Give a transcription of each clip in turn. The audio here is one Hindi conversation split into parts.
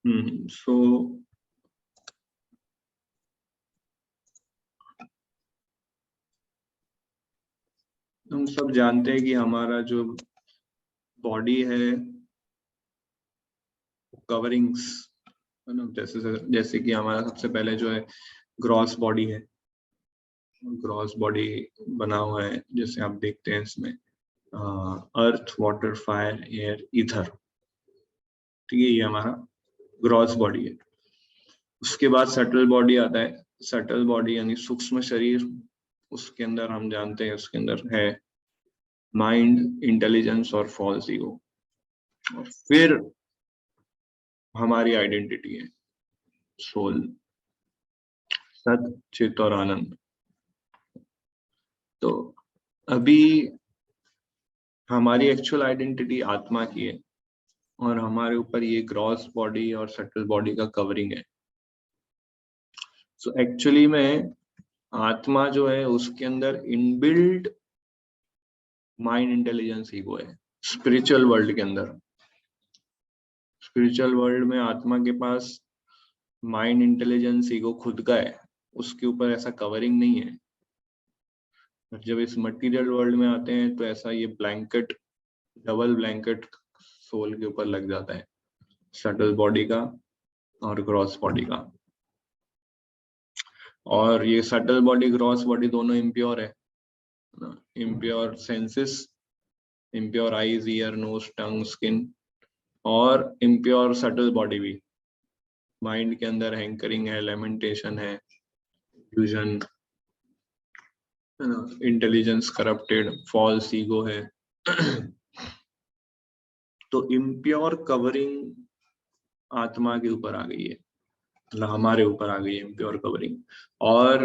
सो हम सब जानते हैं कि हमारा जो बॉडी है कवरिंग्स है ना, जैसे कि हमारा सबसे पहले जो है ग्रॉस बॉडी है, ग्रॉस बॉडी बना हुआ है जैसे आप देखते हैं इसमें अर्थ, वाटर, फायर, एयर, ईथर, ठीक है, ये हमारा ग्रॉस बॉडी है। उसके बाद सटल बॉडी आता है, सटल बॉडी यानी सूक्ष्म शरीर, उसके अंदर हम जानते हैं उसके अंदर है माइंड, इंटेलिजेंस और फॉल्स ईगो। और फिर हमारी आइडेंटिटी है सोल, सत, चित और आनंद। तो अभी हमारी एक्चुअल आइडेंटिटी आत्मा की है और हमारे ऊपर ये ग्रॉस बॉडी और सटल बॉडी का कवरिंग है। सो एक्चुअली में आत्मा जो है उसके अंदर इनबिल्ट माइंड, इंटेलिजेंस, ईगो है। स्पिरिचुअल वर्ल्ड के अंदर, स्पिरिचुअल वर्ल्ड में आत्मा के पास माइंड, इंटेलिजेंस, ईगो खुद का है, उसके ऊपर ऐसा कवरिंग नहीं है। जब इस मटेरियल वर्ल्ड में आते हैं तो ऐसा ये ब्लैंकेट, डबल ब्लैंकेट सोल के ऊपर लग जाता है, सटल बॉडी का और ग्रॉस बॉडी का। और ये सटल बॉडी, ग्रॉस बॉडी दोनों इम्प्योर है, impure senses, impure eyes, ear, nose, tongue, skin, और इम्प्योर सटल बॉडी भी। माइंड के अंदर हैंकरिंग है, लेमेंटेशन है, fusion, intelligence corrupted, false ego है। तो इम्प्योर कवरिंग आत्मा के ऊपर आ गई है, मतलब हमारे ऊपर आ गई है इम्प्योर कवरिंग। और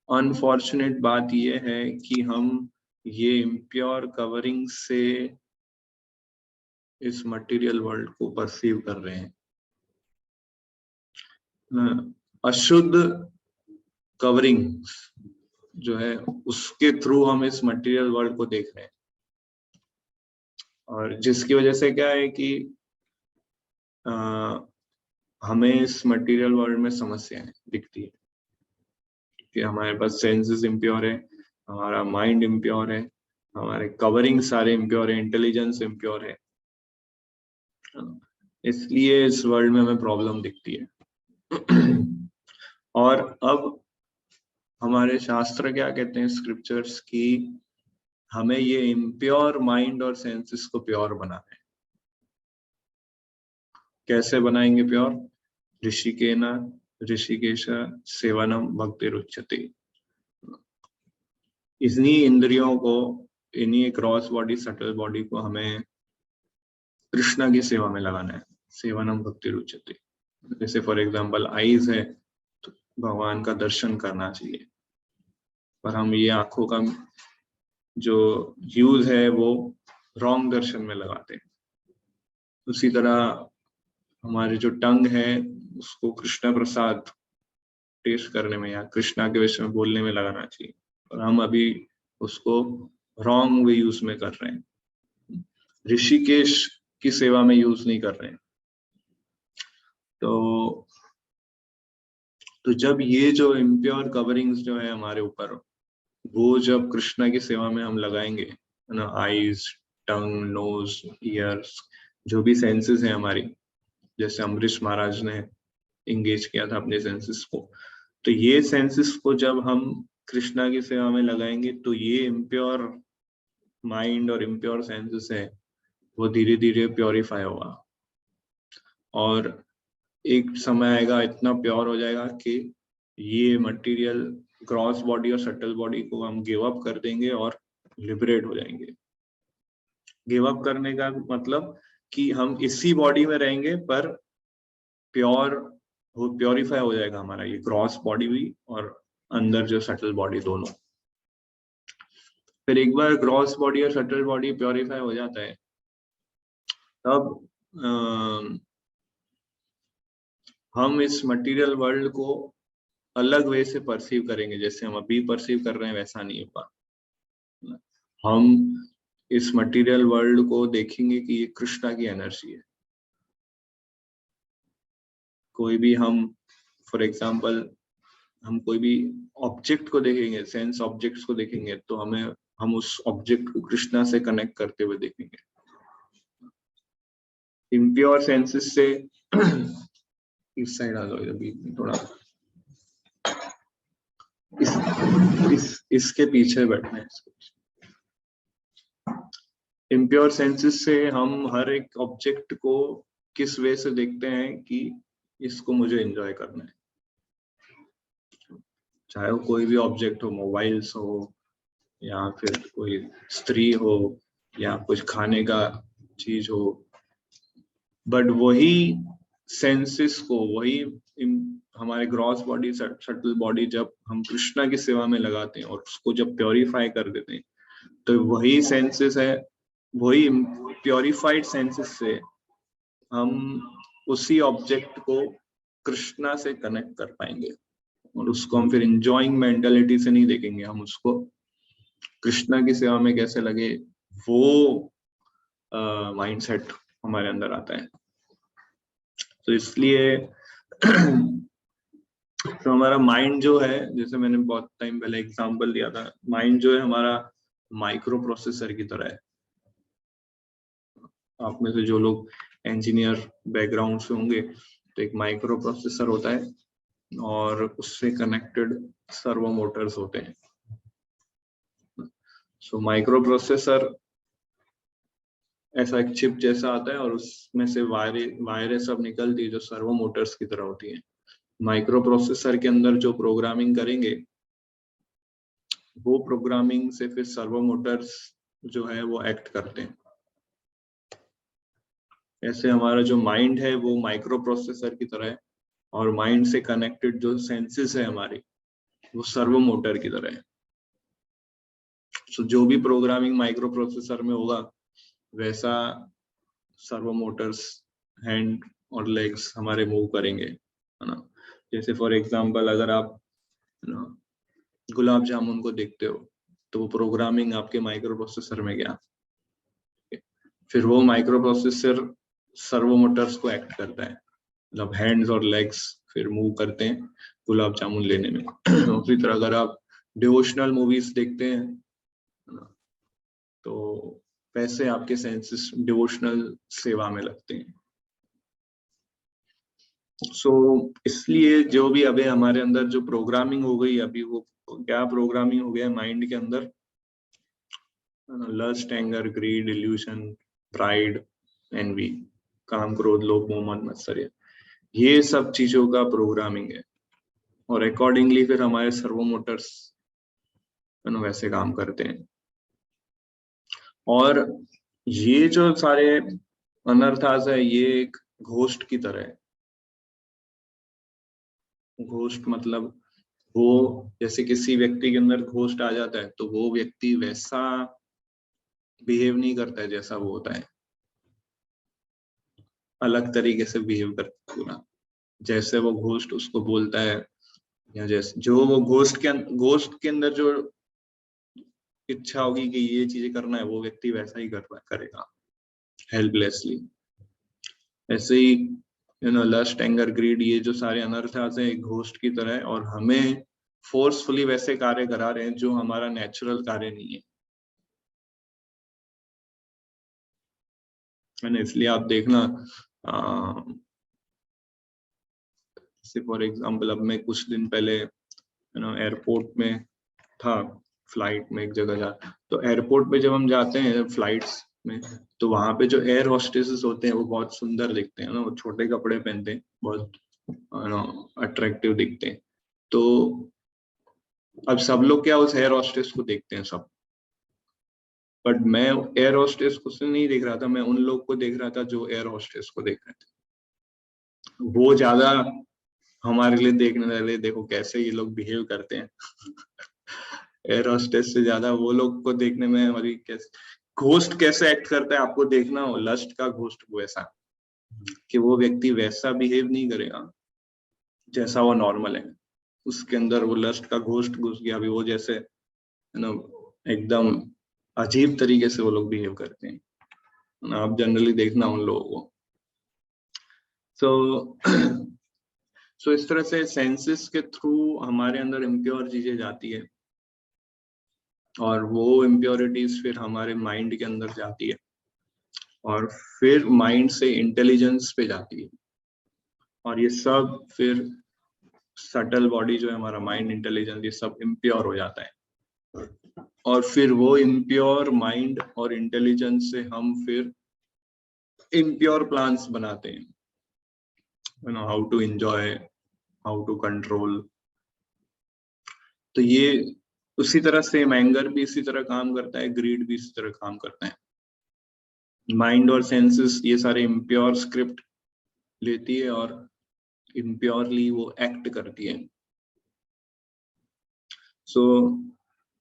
अनफॉर्चुनेट बात यह है कि हम ये इम्प्योर कवरिंग से इस मटेरियल वर्ल्ड को परसीव कर रहे हैं। अशुद्ध कवरिंग जो है उसके थ्रू हम इस मटेरियल वर्ल्ड को देख रहे हैं, और जिसकी वजह से क्या है कि हमें इस मटेरियल वर्ल्ड में समस्याएं दिखती है कि हमारे पास सेंसेस इम्प्योर है, हमारा माइंड इम्प्योर है, हमारे कवरिंग सारे इम्प्योर है, इंटेलिजेंस इम्प्योर है, इसलिए इस वर्ल्ड में हमें प्रॉब्लम दिखती है। और अब हमारे शास्त्र क्या कहते हैं, स्क्रिप्चर्स, की हमें ये इम्प्योर माइंड और सेंसेस को प्योर बनाना है। कैसे बनाएंगे प्योर? ऋषिकेन ऋषिकेश सेवनम भक्तिरुच्यते। इन्हीं इंद्रियों को, इन्हीं क्रॉस बॉडी, सटल बॉडी को हमें कृष्णा की सेवा में लगाना है। सेवनम भक्तिरुच्यते, जैसे फॉर एग्जांपल आईज है तो भगवान का दर्शन करना चाहिए, पर हम ये आंखों का जो यूज है वो रॉन्ग दर्शन में लगाते हैं। उसी तरह हमारे जो टंग है उसको कृष्ण प्रसाद टेस्ट करने में या कृष्णा के विषय में बोलने में लगाना चाहिए, और हम अभी उसको रॉन्ग वे यूज में कर रहे हैं, ऋषिकेश की सेवा में यूज नहीं कर रहे हैं। तो जब ये जो इम्प्योर कवरिंग्स जो है हमारे ऊपर, वो जब कृष्णा की सेवा में हम लगाएंगे, है ना, आईज, टंग, नोज, ईयर्स, जो भी सेंसेस है हमारी, जैसे अम्बरीश महाराज ने इंगेज किया था अपने सेंसेस को, तो ये सेंसेस को जब हम कृष्णा की सेवा में लगाएंगे तो ये इम्प्योर माइंड और इम्प्योर सेंसेस है वो धीरे धीरे प्योरीफाई होगा, और एक समय आएगा इतना प्योर हो जाएगा कि ये मटेरियल ग्रॉस बॉडी और सटल बॉडी को हम गिव अप कर देंगे और लिबरेट हो जाएंगे। गिव अप करने का मतलब कि हम इसी बॉडी में रहेंगे पर प्योर वो प्योरीफाई हो जाएगा हमारा ये ग्रॉस बॉडी भी और अंदर जो सटल बॉडी दोनों। फिर एक बार ग्रॉस बॉडी और सटल बॉडी प्योरीफाई हो जाता है तब हम इस मटेरियल वर्ल्ड को अलग वे से परसीव करेंगे, जैसे हम अभी परसीव कर रहे हैं वैसा नहीं होगा। हम इस मटेरियल वर्ल्ड को देखेंगे कि ये कृष्णा की एनर्जी है, कोई भी हम फॉर एग्जांपल हम कोई भी ऑब्जेक्ट को देखेंगे, सेंस ऑब्जेक्ट्स को देखेंगे, तो हम उस ऑब्जेक्ट को कृष्णा से कनेक्ट करते हुए देखेंगे। इम्प्योर सेंसेस से इस साइड आ जाओ, इधर बीच में थोड़ा इसके पीछे बैठना है। इम्प्योर सेंसेस से हम हर एक ऑब्जेक्ट को किस वे से देखते हैं कि इसको मुझे एंजॉय करना है, चाहे वो कोई भी ऑब्जेक्ट हो, मोबाइल्स हो या फिर कोई स्त्री हो या कुछ खाने का चीज हो, बट वही सेंसेस को, वही हमारे ग्रॉस बॉडी, सटल बॉडी जब हम कृष्णा की सेवा में लगाते हैं और उसको जब प्योरीफाई कर देते हैं, तो वही सेंसेस है, वही प्योरीफाइड सेंसेस से हम उसी ऑब्जेक्ट को कृष्णा से कनेक्ट कर पाएंगे और उसको हम फिर इंजॉइंग मेंटालिटी से नहीं देखेंगे, हम उसको कृष्णा की सेवा में कैसे लगे वो माइंडसेट हमारे अंदर आता है। तो इसलिए तो हमारा माइंड जो है, जैसे मैंने बहुत टाइम पहले एग्जांपल दिया था, माइंड जो है हमारा माइक्रो प्रोसेसर की तरह है। आप में से जो लोग इंजीनियर बैकग्राउंड से होंगे, तो एक माइक्रो प्रोसेसर होता है और उससे कनेक्टेड सर्वो मोटर्स होते हैं। सो माइक्रो प्रोसेसर ऐसा एक चिप जैसा आता है और उसमें से वायरें सब निकलती है जो सर्वो मोटर्स की तरह होती है। माइक्रो प्रोसेसर के अंदर जो प्रोग्रामिंग करेंगे, वो प्रोग्रामिंग से फिर सर्वो मोटर्स जो है वो एक्ट करते हैं। ऐसे हमारा जो माइंड है वो माइक्रो प्रोसेसर की तरह है और माइंड से कनेक्टेड जो सेंसेस है हमारी, वो सर्वो मोटर की तरह है। तो जो भी प्रोग्रामिंग माइक्रो प्रोसेसर में होगा, वैसा सर्वो मोटर्स हैंड और लेग्स हमारे मूव करेंगे, है ना। जैसे फॉर एग्जांपल अगर आप गुलाब जामुन को देखते हो, तो वो प्रोग्रामिंग आपके माइक्रो प्रोसेसर में गया, फिर वो माइक्रो प्रोसेसर सर्वो मोटर्स को एक्ट करता है, मतलब हैंड्स और लेग्स फिर मूव करते हैं गुलाब जामुन लेने में। उसी तरह अगर आप डिवोशनल मूवीज देखते हैं, तो वैसे आपके सेंसेस डिवोशनल सेवा में लगते हैं। सो इसलिए जो भी अभी हमारे अंदर जो प्रोग्रामिंग हो गई, अभी वो क्या प्रोग्रामिंग हो गया माइंड के अंदर, lust, anger, greed, illusion, pride, envy, काम, क्रोध, लोभ, मोह, मद, मत्सर्य, ये सब चीजों का प्रोग्रामिंग है और अकॉर्डिंगली फिर हमारे सर्वो मोटर्स वैसे काम करते हैं। और ये जो सारे अनर्थास है, ये एक घोस्ट की तरह है। घोस्ट मतलब वो, जैसे किसी व्यक्ति के अंदर घोस्ट आ जाता है तो वो व्यक्ति वैसा बिहेव नहीं करता है जैसा वो होता है, अलग तरीके से बिहेव करता है पूरा, जैसे वो घोस्ट उसको बोलता है, या जैसे जो वो घोस्ट के अंदर जो इच्छा होगी कि ये चीजें करना है, वो व्यक्ति वैसा ही करेगा हेल्पलेसली। ऐसे ही लस्ट, एंगर, ग्रीड, ये जो सारे अनर्थास हैं एक घोस्ट की तरह है और हमें फोर्सफुली वैसे कार्य करा रहे हैं जो हमारा नेचुरल कार्य नहीं है। इसलिए आप देखना, जैसे फॉर एग्जांपल अब मैं कुछ दिन पहले एयरपोर्ट में था, फ्लाइट में एक जगह जा, तो एयरपोर्ट पे जब हम जाते हैं फ्लाइट्स में, तो वहां पे जो एयर होस्टेसेस होते हैं वो बहुत सुंदर दिखते हैं ना, वो छोटे कपड़े पहनते हैं, बहुत अट्रैक्टिव दिखते हैं। तो अब सब लोग क्या उस एयर होस्टेस को देखते हैं सब, बट मैं एयर होस्टेस को से नहीं देख रहा था, मैं उन लोग को देख रहा था जो एयर होस्टेस को देख रहे थे। वो ज्यादा हमारे लिए देखने वाले, देखो कैसे ये लोग बिहेव करते हैं। एयर होस्टेस से ज्यादा वो लोग को देखने में हमारी कैसे घोस्ट कैसे एक्ट करता है, आपको देखना हो लस्ट का घोस्ट वैसा, कि वो व्यक्ति वैसा बिहेव नहीं करेगा जैसा वो नॉर्मल है, उसके अंदर वो लस्ट का घोस्ट घुस गया, अभी वो जैसे एकदम अजीब तरीके से वो लोग बिहेव करते हैं। आप जनरली देखना उन लोगों को। तो सो इस तरह से सेंसेस के थ्रू हमारे अंदर इम्प्योर चीजें जाती है और वो इम्प्योरिटीज फिर हमारे माइंड के अंदर जाती है और फिर माइंड से इंटेलिजेंस पे जाती है और ये सब फिर सटल बॉडी जो है हमारा माइंड, इंटेलिजेंस, ये सब इम्प्योर हो जाता है और फिर वो इम्प्योर माइंड और इंटेलिजेंस से हम फिर इम्प्योर प्लान्स बनाते हैं, you know, how to enjoy, how to control. तो ये उसी तरह से एंगर भी इसी तरह काम करता है, ग्रीड भी इसी तरह काम करता है। माइंड और सेंसेस ये सारे इम्प्योर स्क्रिप्ट लेती है और इम्प्योरली वो एक्ट करती है। सो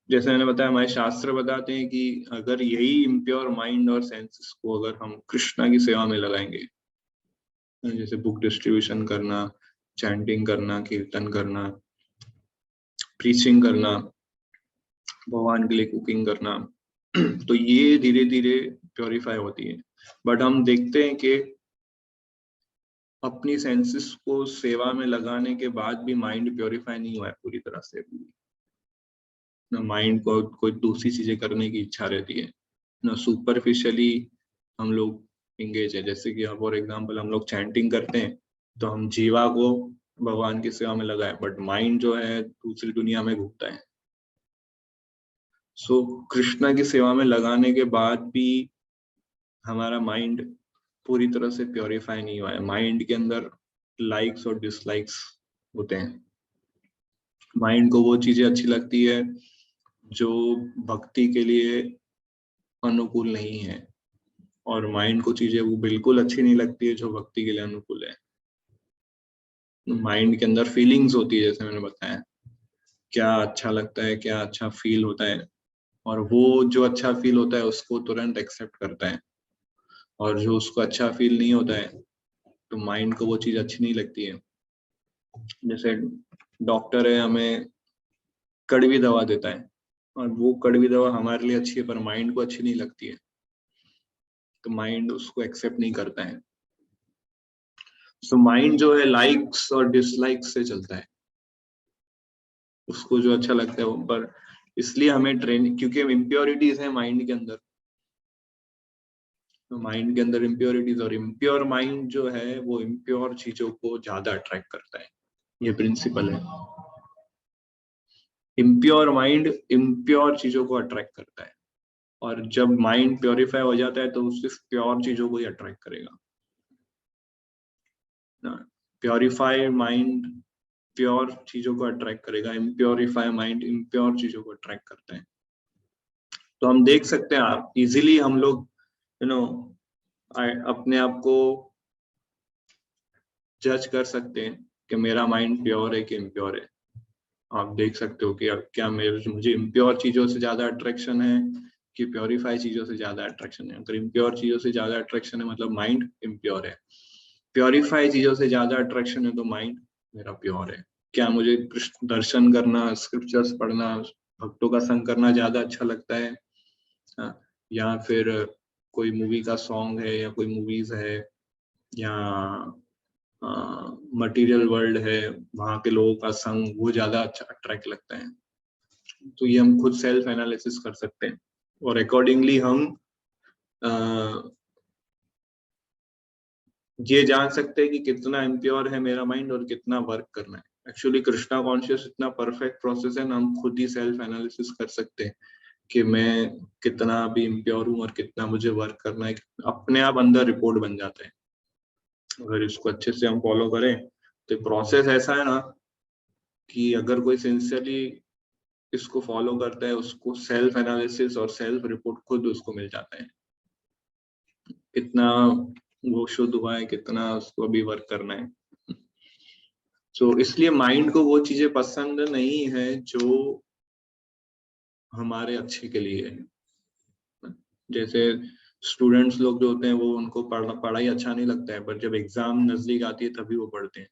जैसे मैंने बताया, हमारे शास्त्र बताते हैं कि अगर यही इम्प्योर माइंड और सेंसेस को अगर हम कृष्णा की सेवा में लगाएंगे, जैसे बुक डिस्ट्रीब्यूशन करना, चैंटिंग करना, कीर्तन करना, प्रीचिंग करना, भगवान के लिए कुकिंग करना, तो ये धीरे धीरे प्योरीफाई होती है। बट हम देखते हैं कि अपनी सेंसेस को सेवा में लगाने के बाद भी माइंड प्योरीफाई नहीं हुआ है पूरी तरह से। माइंड को कोई दूसरी चीजें करने की इच्छा रहती है ना, सुपरफिशियली हम लोग इंगेज है। जैसे कि फॉर एग्जांपल हम लोग चैंटिंग करते हैं तो हम जीवा को भगवान की सेवा में लगाए, बट माइंड जो है दूसरी दुनिया में घूमता है। सो कृष्णा की सेवा में लगाने के बाद भी हमारा माइंड पूरी तरह से प्योरीफाई नहीं हुआ है। माइंड के अंदर लाइक्स और डिसलाइक्स होते हैं। माइंड को वो चीजें अच्छी लगती है जो भक्ति के लिए अनुकूल नहीं है और माइंड को चीजें वो बिल्कुल अच्छी नहीं लगती है जो भक्ति के लिए अनुकूल है। माइंड के अंदर फीलिंग्स होती है, जैसे मैंने बताया, क्या अच्छा लगता है, क्या अच्छा फील होता है, और वो जो अच्छा फील होता है उसको तुरंत एक्सेप्ट करता है, और जो उसको अच्छा फील नहीं होता है तो माइंड को वो चीज अच्छी नहीं लगती है। जैसे डॉक्टर है, हमें कड़वी दवा देता है और वो कड़वी दवा हमारे लिए अच्छी है पर माइंड को अच्छी नहीं लगती है, तो माइंड उसको एक्सेप्ट नहीं करता है। सो माइंड जो है लाइक्स और डिसलाइक्स से चलता है, उसको जो अच्छा लगता है वो। पर इसलिए हमें ट्रेनिंग, क्योंकि इम्प्योरिटीज है माइंड के अंदर, तो माइंड के अंदर इम्प्योरिटीज, और इम्प्योर माइंड जो है वो इम्प्योर चीजों को ज्यादा अट्रैक्ट करता है। ये प्रिंसिपल है, इम्प्योर माइंड इम्प्योर चीजों को अट्रैक्ट करता है, और जब माइंड प्योरीफाई हो जाता है तो वो सिर्फ प्योर चीजों को ही अट्रैक्ट करेगा। प्योरीफाइड माइंड प्योर चीजों को अट्रैक्ट करेगा, इम्प्योरीफाई माइंड इम्प्योर चीजों को अट्रैक्ट करते हैं। तो हम देख सकते हैं, आप इजीली हम लोग यू नो अपने आप को जज कर सकते हैं कि मेरा माइंड प्योर है कि इम्प्योर है। आप देख सकते हो कि क्या मुझे इम्प्योर चीजों से ज्यादा अट्रैक्शन है कि प्योरीफाई चीजों से ज्यादा अट्रैक्शन है। अगर इम्प्योर चीजों से ज्यादा अट्रैक्शन है मतलब माइंड इम्प्योर है, प्योरीफाई चीजों से ज्यादा अट्रैक्शन है तो माइंड मेरा प्योर है। क्या मुझे कृष्ण दर्शन करना, स्क्रिप्चर्स पढ़ना, भक्तों का संग करना ज्यादा अच्छा लगता है, या फिर कोई मूवी का सॉन्ग है, या कोई मूवीज है, या मटेरियल वर्ल्ड है, वहां के लोगों का संग, वो ज्यादा अच्छा अट्रैक्ट लगता है? तो ये हम खुद सेल्फ एनालिसिस कर सकते हैं और अकॉर्डिंगली हम ये जान सकते हैं कि कितना इम्प्योर है मेरा माइंड और कितना वर्क करना है। एक्चुअली कृष्णा कॉन्शियस इतना परफेक्ट प्रोसेस है ना, हम खुद ही सेल्फ एनालिसिस कर सकते हैं कि मैं कितना अभी इम्प्योर हूँ और कितना मुझे वर्क करना है। अपने आप अंदर रिपोर्ट बन जाता है अगर इसको अच्छे से हम फॉलो करें। तो प्रोसेस ऐसा है ना कि अगर कोई सिंसियरली इसको फॉलो करता है उसको सेल्फ एनालिसिस और सेल्फ रिपोर्ट खुद उसको मिल जाता है, कितना वो शुद्ध हुआ है, कितना उसको अभी वर्क करना है। तो इसलिए माइंड को वो चीजें पसंद नहीं है जो हमारे अच्छे के लिए है। जैसे स्टूडेंट्स लोग जो होते हैं वो, उनको पढ़ाई अच्छा नहीं लगता है, पर जब एग्जाम नजदीक आती है तभी वो पढ़ते हैं।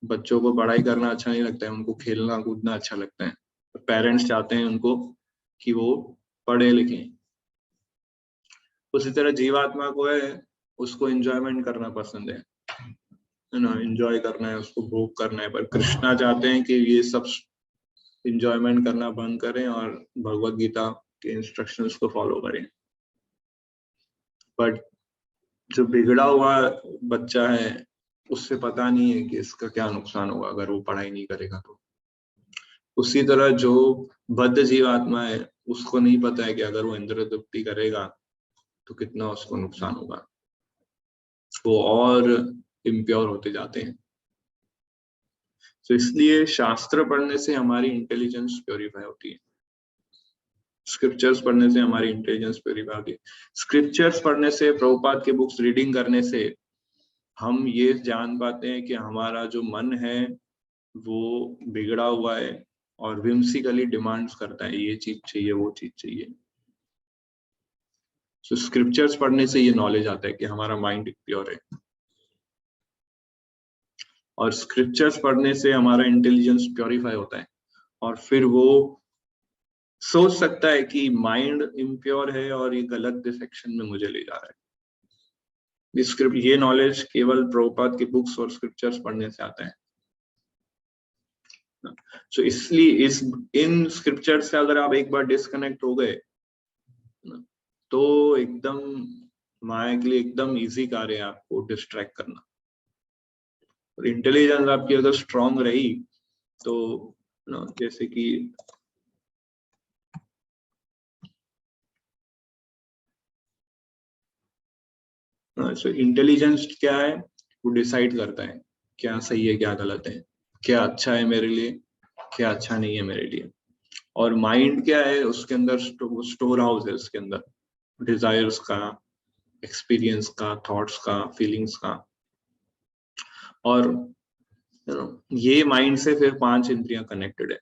बच्चों को पढ़ाई करना अच्छा नहीं लगता है, उनको खेलना कूदना अच्छा लगता है। पेरेंट्स चाहते हैं उनको कि वो पढ़े लिखें। उसी तरह जीवात्मा को है, उसको एंजॉयमेंट करना पसंद है। ना एंजॉय करना है, उसको भोग करना है, पर कृष्णा चाहते हैं कि ये सब एंजॉयमेंट करना बंद करें और भगवत गीता के इंस्ट्रक्शंस को फॉलो करें। बट जो बिगड़ा हुआ बच्चा है उससे पता नहीं है कि इसका क्या नुकसान होगा अगर वो पढ़ाई नहीं करेगा तो। उसी तरह जो बद्ध जीवात्मा है उसको नहीं पता है कि अगर वो इंद्रिय तृप्ति करेगा तो कितना उसको नुकसान होगा, वो और इम्प्योर होते जाते हैं। तो इसलिए शास्त्र पढ़ने से हमारी इंटेलिजेंस प्योरीफाई होती है, स्क्रिप्चर्स पढ़ने से हमारी इंटेलिजेंस प्योरीफाई होती है। स्क्रिप्चर्स पढ़ने से, प्रभुपाद के बुक्स रीडिंग करने से हम ये जान पाते हैं कि हमारा जो मन है वो बिगड़ा हुआ है और विम्सिकली डिमांड्स करता है, ये चीज चाहिए वो चीज चाहिए। सो स्क्रिप्चर्स पढ़ने से ये नॉलेज आता है कि हमारा माइंड प्योर है, और स्क्रिप्चर्स पढ़ने से हमारा इंटेलिजेंस प्योरीफाई होता है, और फिर वो सोच सकता है कि माइंड इम्प्योर है और ये गलत डिरेक्शन में मुझे ले जा रहा है। ये नॉलेज केवल प्रभुपाद की बुक्स और स्क्रिप्चर्स पढ़ने से आता है। सो इसलिए इन स्क्रिप्चर से अगर आप एक बार डिस्कनेक्ट हो गए तो एकदम माया के लिए एकदम इजी कार्य है आपको डिस्ट्रैक्ट करना। और इंटेलिजेंस आपकी अगर स्ट्रांग रही तो जैसे कि इंटेलिजेंस क्या है, वो डिसाइड करता है क्या सही है क्या गलत है, क्या अच्छा है मेरे लिए क्या अच्छा नहीं है मेरे लिए। और माइंड क्या है, उसके अंदर स्टोर हाउस है, उसके अंदर डिजायर्स का, एक्सपीरियंस का, थॉट्स का, फीलिंग्स का। और ये माइंड से फिर 5 इंद्रियां कनेक्टेड है,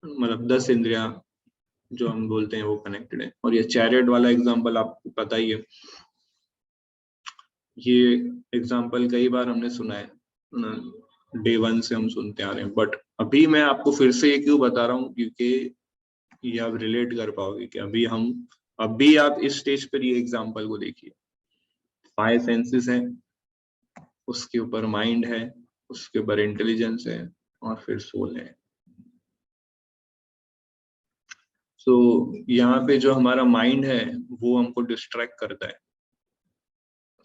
मतलब 10 इंद्रियां जो हम बोलते हैं वो कनेक्टेड है। और ये चैरियट वाला एग्जांपल आपको पता ही है, ये एग्जांपल कई बार हमने सुना है, डे 1 से हम सुनते आ रहे हैं। बट अभी मैं आपको फिर से ये क्यों बता रहा हूँ, क्योंकि ये आप रिलेट कर पाओगे कि अभी आप इस स्टेज पर ये एग्जांपल को देखिए। 5 सेंसेस है, उसके ऊपर माइंड है, उसके ऊपर इंटेलिजेंस है, और फिर सोल है। तो यहाँ पे जो हमारा माइंड है वो हमको डिस्ट्रैक्ट करता है।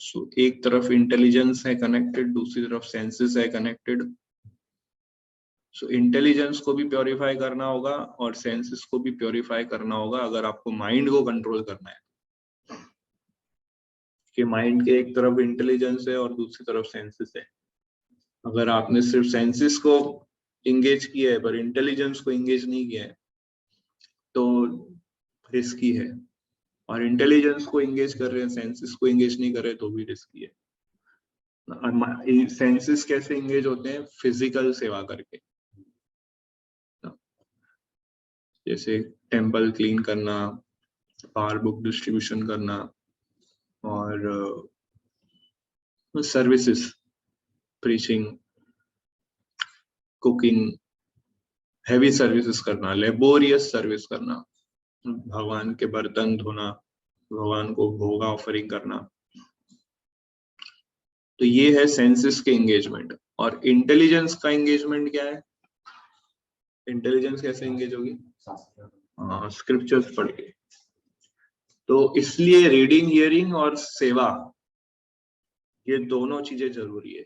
सो एक तरफ इंटेलिजेंस है कनेक्टेड, दूसरी तरफ सेंसेस है कनेक्टेड। सो इंटेलिजेंस को भी प्योरीफाई करना होगा और सेंसेस को भी प्योरीफाई करना होगा अगर आपको माइंड को कंट्रोल करना है। कि माइंड के एक तरफ इंटेलिजेंस है और दूसरी तरफ सेंसेस है। अगर आपने सिर्फ सेंसेस को इंगेज किया है पर इंटेलिजेंस को इंगेज नहीं किया है तो रिस्की है। और इंटेलिजेंस को इंगेज कर रहे हैं, सेंसेस को इंगेज नहीं कर रहे तो भी रिस्की है। सेंसेस कैसे इंगेज होते हैं, फिजिकल सेवा करके, जैसे टेम्पल क्लीन करना, पावर बुक डिस्ट्रीब्यूशन करना, और services, preaching, cooking, heavy services करना, लेबोरियस सर्विस करना, भगवान के बर्तन धोना, भगवान को भोग ऑफरिंग करना। तो ये है सेंसेस के एंगेजमेंट। और इंटेलिजेंस का एंगेजमेंट क्या है, इंटेलिजेंस कैसे एंगेज होगी, स्क्रिप्चर्स पढ़ के। तो इसलिए रीडिंग, हियरिंग और सेवा, ये दोनों चीजें जरूरी है।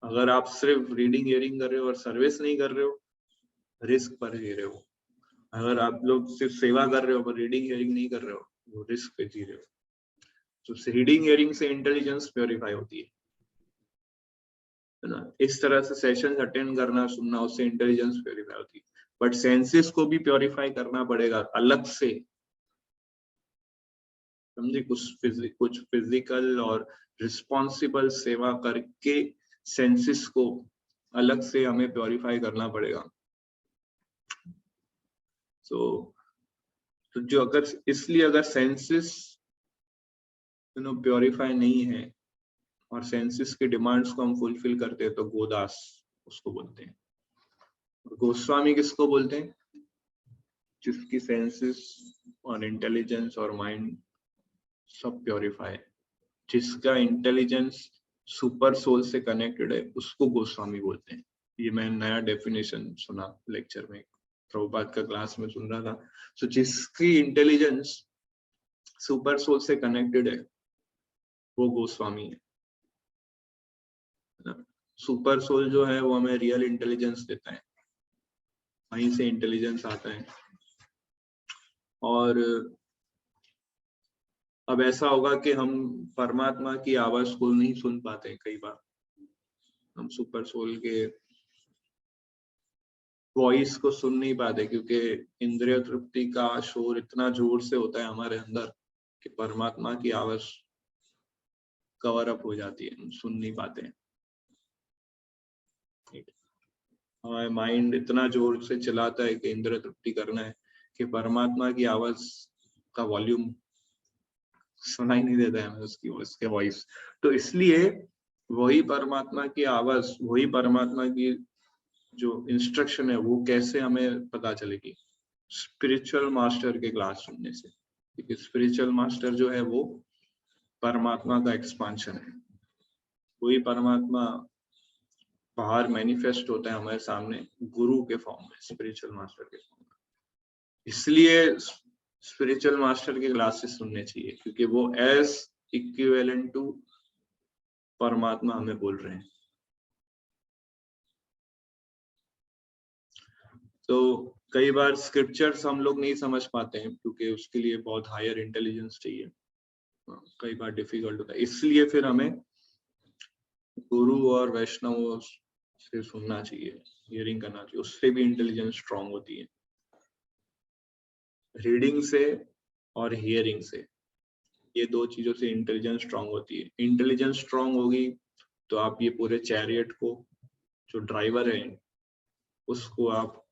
अगर आप सिर्फ रीडिंग हियरिंग कर रहे हो और सर्विस नहीं कर रहे हो, रिस्क पर जी रहे हो। अगर आप लोग सिर्फ सेवा कर रहे हो पर रीडिंग हियरिंग नहीं कर रहे हो, वो रिस्क पे जी रहे हो। तो रीडिंग हियरिंग से इंटेलिजेंस प्योरीफाई होती है ना। इस तरह से सेशन अटेंड करना, सुनना, उससे इंटेलिजेंस प्योरीफाई होती है। बट सेंसेस को भी प्योरीफाई करना पड़ेगा अलग से, समझे। कुछ फिजिकल और रिस्पॉन्सिबल सेवा करके सेंसेस को अलग से हमें प्योरीफाई करना पड़ेगा। तो जो अगर सेंसेस प्योरीफाई नहीं है और सेंसेस के डिमांड्स को हम फुलफिल करते हैं तो गोदास उसको बोलते हैं। गोस्वामी किसको बोलते हैं, जिसकी सेंसेस और इंटेलिजेंस और माइंड सब प्योरीफाई है, जिसका इंटेलिजेंस सुपर सोल से कनेक्टेड है उसको गोस्वामी बोलते हैं। ये मैं नया डेफिनेशन सुना लेक्चर में, प्रभुपाद का क्लास में सुन रहा था। सो जिसकी इंटेलिजेंस सुपर सोल से कनेक्टेड है वो गोस्वामी है। सुपर सोल जो है वो हमें रियल इंटेलिजेंस देता है, वहीं से इंटेलिजेंस आता है। और अब ऐसा होगा कि हम परमात्मा की आवाज को नहीं सुन पाते। कई बार हम सुपर सोल के वॉइस को सुन नहीं पाते क्योंकि इंद्रिय तृप्ति का शोर इतना जोर से होता है हमारे अंदर कि परमात्मा की आवाज कवर अप हो जाती है, हम सुन नहीं पाते। हमारा माइंड इतना जोर से चलाता है कि इंद्रिय तृप्ति करना है कि परमात्मा की आवाज का वॉल्यूम सुनाई नहीं देता है हमें, उसके वॉइस। तो इसलिए वही परमात्मा की आवाज, वही परमात्मा की जो इंस्ट्रक्शन है वो कैसे हमें पता चलेगी? स्पिरिचुअल मास्टर के क्लास सुनने से। क्योंकि स्पिरिचुअल मास्टर जो है वो परमात्मा का एक्सपांशन है, वही परमात्मा बाहर मैनिफेस्ट होता है हमारे सामने गुरु के फॉर्म में, स्पिरिचुअल मास्टर के फॉर्म में। इसलिए स्पिरिचुअल मास्टर के क्लासेस सुनने चाहिए क्योंकि वो एज इक्विवेलेंट टू परमात्मा हमें बोल रहे हैं। तो कई बार स्क्रिप्चर्स हम लोग नहीं समझ पाते हैं क्योंकि उसके लिए बहुत हायर इंटेलिजेंस चाहिए, कई बार डिफिकल्ट होता है। इसलिए फिर हमें गुरु और वैष्णव से सुनना चाहिए, हियरिंग करना चाहिए, उससे भी इंटेलिजेंस स्ट्रांग होती है। रीडिंग से और हियरिंग से, ये दो चीजों से इंटेलिजेंस स्ट्रांग होती है। इंटेलिजेंस स्ट्रांग होगी तो आप ये पूरे चैरियट को, जो ड्राइवर है उसको आप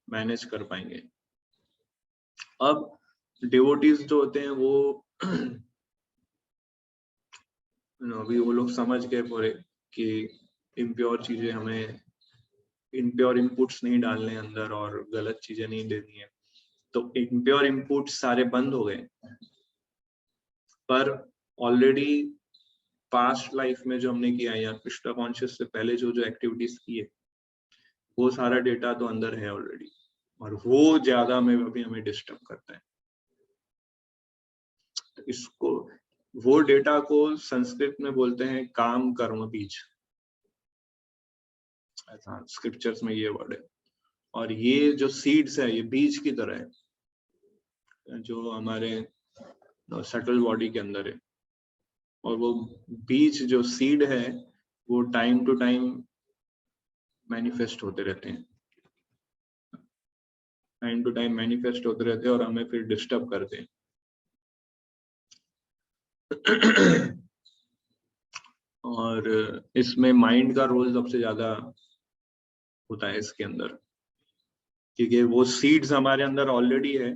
मैनेज कर पाएंगे। अब डिवोटीज जो होते हैं वो अभी वो लोग समझ गए पूरे कि इम्प्योर चीजें हमें, इम्प्योर इनपुट्स नहीं डालने अंदर और गलत चीजें नहीं देनी है। तो इम्प्योर इनपुट्स सारे बंद हो गए, पर ऑलरेडी पास्ट लाइफ में जो हमने किया या कृष्णा कॉन्शियस से पहले जो जो एक्टिविटीज की है वो सारा डेटा तो अंदर है ऑलरेडी, और वो ज्यादा में अभी हमें डिस्टर्ब करता है। इसको, वो डेटा को संस्कृत में बोलते हैं काम कर्म बीज, ऐसा स्क्रिप्चर्स में ये वर्ड है। और ये जो सीड्स है ये बीज की तरह है जो हमारे सटल बॉडी के अंदर है। और वो बीज जो सीड है वो टाइम टू टाइम मैनिफेस्ट होते रहते हैं, टाइम टू टाइम मैनिफेस्ट होते रहते हैं और हमें फिर डिस्टर्ब करते हैं। और इसमें माइंड का रोल सबसे ज्यादा होता है इसके अंदर, क्योंकि वो सीड्स हमारे अंदर ऑलरेडी है,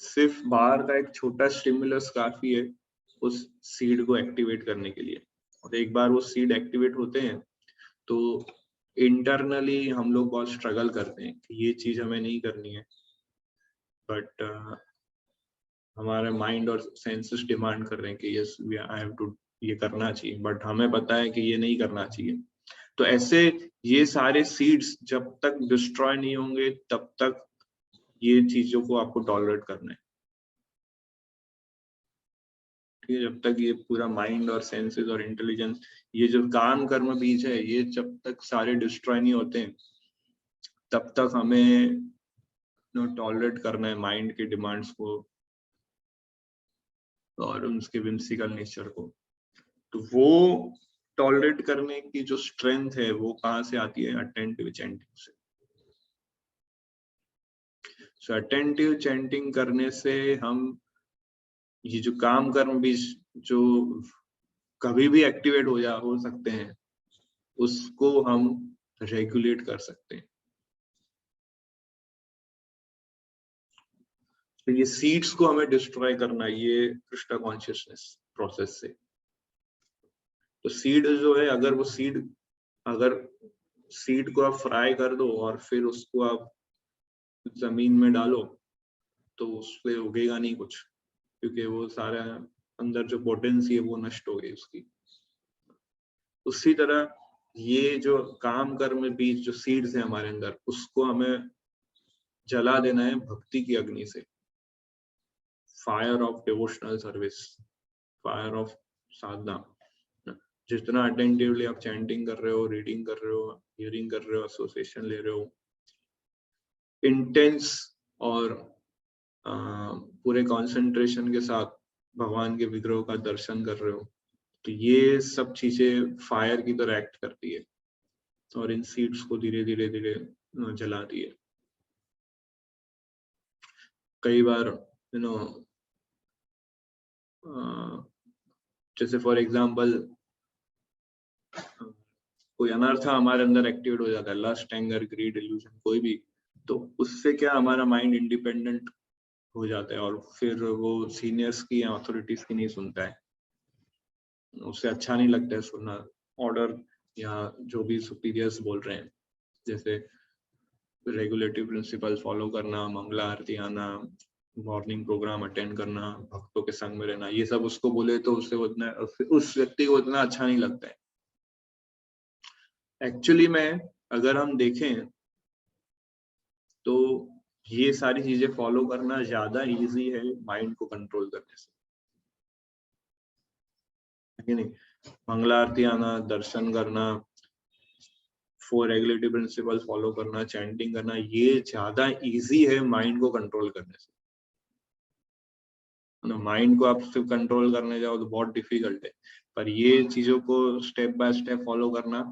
सिर्फ बाहर का एक छोटा स्टिमुलस काफी है उस सीड को एक्टिवेट करने के लिए। और एक बार वो सीड एक्टिवेट होते हैं तो इंटरनली हम लोग बहुत स्ट्रगल करते हैं कि ये चीज हमें नहीं करनी है, बट हमारे माइंड और सेंसेस डिमांड कर रहे हैं कि यस आई हैव टू, ये करना चाहिए, बट हमें पता है कि ये नहीं करना चाहिए। तो ऐसे ये सारे सीड्स जब तक डिस्ट्रॉय नहीं होंगे तब तक ये चीजों को आपको टॉलरेट करना है। जब तक ये पूरा माइंड और सेंसेस और इंटेलिजेंस, ये जो काम कर्म बीज है, ये जब तक सारे डिस्ट्रॉय नहीं होते तब तक हमें टॉलरेट करना है माइंड की डिमांड्स को और उसके विम्सिकल नेचर को। तो वो टॉलरेट करने की जो स्ट्रेंथ है वो कहाँ से आती है? अटेंटिव चैंटिंग से। सो अटेंटिव चैंटिंग करने से हम ये जो काम कर्म भी जो कभी भी एक्टिवेट हो सकते हैं उसको हम रेगुलेट कर सकते हैं। तो ये सीड्स को हमें डिस्ट्रॉय करना है ये कृष्णा कॉन्शियसनेस प्रोसेस से। तो सीड जो है, अगर सीड को आप फ्राई कर दो और फिर उसको आप जमीन में डालो तो उससे उगेगा नहीं कुछ, क्योंकि वो सारा अंदर जो पोटेंसी है वो नष्ट हो गई उसकी। उसी तरह ये जो काम कर्म बीज जो सीड्स है हमारे अंदर, उसको हमें जला देना है भक्ति की अग्नि से, fire of devotional service, fire of sadhana. जितना अटेंटिवली आप चैंटिंग कर रहे हो, रीडिंग कर रहे हो, हियरिंग कर रहे हो, एसोसिएशन ले रहे हो, इंटेंस और पूरे कंसंट्रेशन के साथ भगवान के विग्रह का दर्शन कर रहे हो, तो ये सब चीजें फायर की तरह एक्ट करती है और इन सीड्स को धीरे धीरे धीरे जलाती है। कई बार यू नो जैसे फॉर एग्जांपल कोई अनर्था हमारे अंदर एक्टिवेट हो जाता है, लस्ट, एंगर, ग्रीड, इल्यूजन, कोई भी, तो उससे क्या हमारा माइंड इंडिपेंडेंट हो जाता है और फिर वो सीनियर्स की या अथॉरिटीज की नहीं सुनता है, उससे अच्छा नहीं लगता है सुनना ऑर्डर या जो भी सुपीरियर्स बोल रहे हैं। जैसे रेगुलेटरी प्रिंसिपल फॉलो करना, मंगला आरती आना, मॉर्निंग प्रोग्राम अटेंड करना, भक्तों के संग में रहना, ये सब उसको बोले तो उससे उतना, उस व्यक्ति को उतना अच्छा नहीं लगता है। एक्चुअली में अगर हम देखें तो ये सारी चीजें फॉलो करना ज्यादा इजी है माइंड को कंट्रोल करने से, है नहीं? मंगला आरती आना, दर्शन करना, 4 रेगुलेटरी प्रिंसिपल फॉलो करना, चैंटिंग करना, ये ज्यादा इजी है माइंड को कंट्रोल करने से। माइंड को आप सिर्फ कंट्रोल करने जाओ तो बहुत डिफिकल्ट है, पर ये चीजों को स्टेप बाय स्टेप फॉलो करना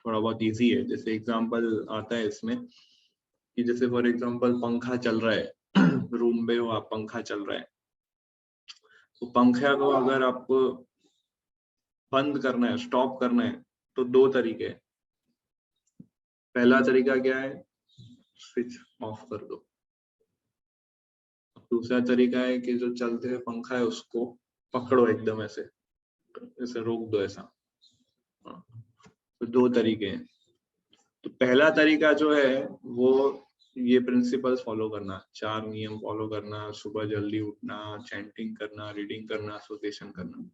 थोड़ा बहुत इजी है। जैसे एग्जांपल आता है इसमें कि जैसे फॉर एग्जांपल पंखा चल रहा है रूम में हो आप, पंखा चल रहा है, तो पंखा को अगर आपको बंद करना है, स्टॉप करना है, तो 2 तरीके हैं। पहला तरीका क्या है, स्विच ऑफ कर दो। दूसरा तरीका है कि जो चलते हुए पंखा है उसको पकड़ो एकदम ऐसे, ऐसे रोक दो ऐसा। तो 2 तरीके हैं। तो पहला तरीका जो है वो ये प्रिंसिपल्स फॉलो करना, 4 नियम फॉलो करना, सुबह जल्दी उठना, चैंटिंग करना, रीडिंग करना, एसोसिएशन करना।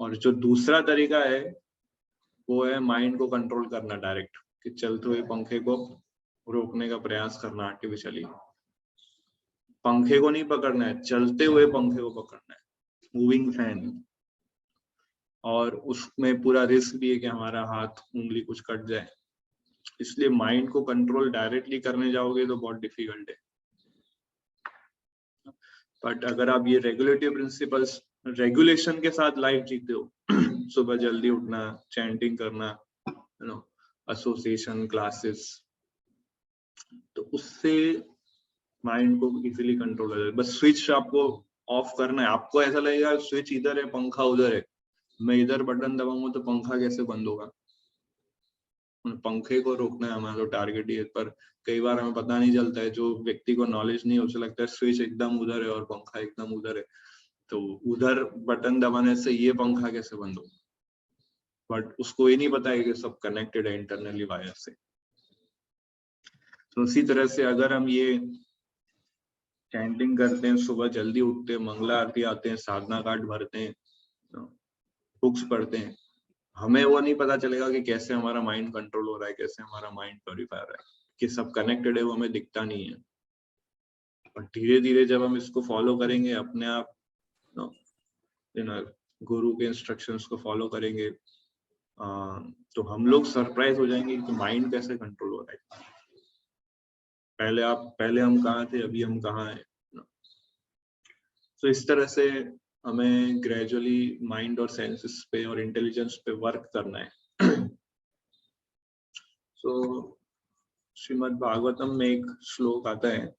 और जो दूसरा तरीका है वो है माइंड को कंट्रोल करना डायरेक्ट, कि चलते हुए पंखे को रोकने का प्रयास करना आर्टिफिशियली। पंखे को नहीं पकड़ना है, चलते हुए पंखे को पकड़ना है, मूविंग फैन। और उसमें पूरा रिस्क भी है कि हमारा हाथ, उंगली कुछ कट जाए, इसलिए माइंड को कंट्रोल डायरेक्टली करने जाओगे तो बहुत डिफिकल्ट है। बट अगर आप ये रेगुलेटरी प्रिंसिपल्स रेगुलेशन के साथ लाइफ जीते हो सुबह जल्दी उठना, चैंटिंग करना, यू नो, एसोसिएशन क्लासेस, तो उससे माइंड को इजीली कंट्रोल हो जाए। बस स्विच आपको ऑफ करना है। आपको ऐसा लगेगा स्विच इधर है, पंखा उधर है, मैं इधर बटन दबाऊंगा तो पंखा कैसे बंद होगा। पंखे को रोकना है हमारा तो टारगेट ही है, पर कई बार हमें पता नहीं चलता है, जो व्यक्ति को नॉलेज नहीं है उसे लगता है स्विच एकदम उधर है और पंखा एकदम उधर है, तो उधर बटन दबाने से ये पंखा कैसे बंद होगा। बट उसको ये नहीं पता है कि सब कनेक्टेड है इंटरनली वायर से। तो उसी तरह से अगर हम ये चैंटिंग करते हैं, सुबह जल्दी उठते हैं, मंगला आरती आते हैं, साधना कार्ड भरते हैं, बुक्स पढ़ते हैं, हमें वो नहीं पता चलेगा कि कैसे हमारा माइंड कंट्रोल हो रहा है, कैसे हमारा माइंड प्योरीफाई हो रहा है, कि सब कनेक्टेड है वो हमें दिखता नहीं है। और धीरे धीरे जब हम इसको फॉलो करेंगे अपने आप, गुरु के इंस्ट्रक्शंस को फॉलो करेंगे, तो हम लोग सरप्राइज हो जाएंगे कि माइंड कैसे कंट्रोल हो रहा है। पहले हम कहाँ थे, अभी हम कहाँ हैं। तो इस तरह से हमें ग्रेजुअली माइंड और सेंसेस पे और इंटेलिजेंस पे वर्क करना है। तो श्रीमद् भागवतम में एक श्लोक आता है,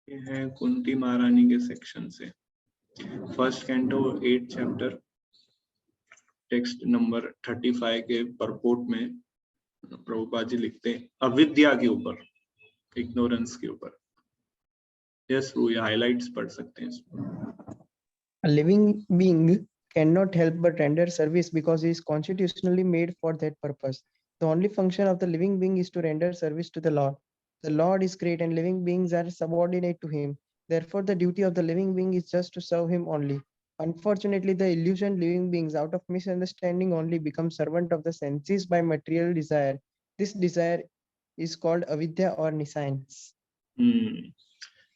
ये है कुंती महारानी के सेक्शन से, first canto 8 chapter, text number 35 के परपोर्ट में प्रभुपाद जी लिखते हैं अविद्या के ऊपर, इग्नोरेंस के ऊपर। यस, वो ये हाइलाइट्स पढ़ सकते हैं इसमें। A living being cannot help but render service because he is constitutionally made for that purpose. The only function of the living being is to render service to the Lord. The Lord is great and living beings are subordinate to him. Therefore, the duty of the living being is just to serve him only. Unfortunately, the illusioned living beings, out of misunderstanding only, become servant of the senses by material desire. This desire is called avidya or nescience.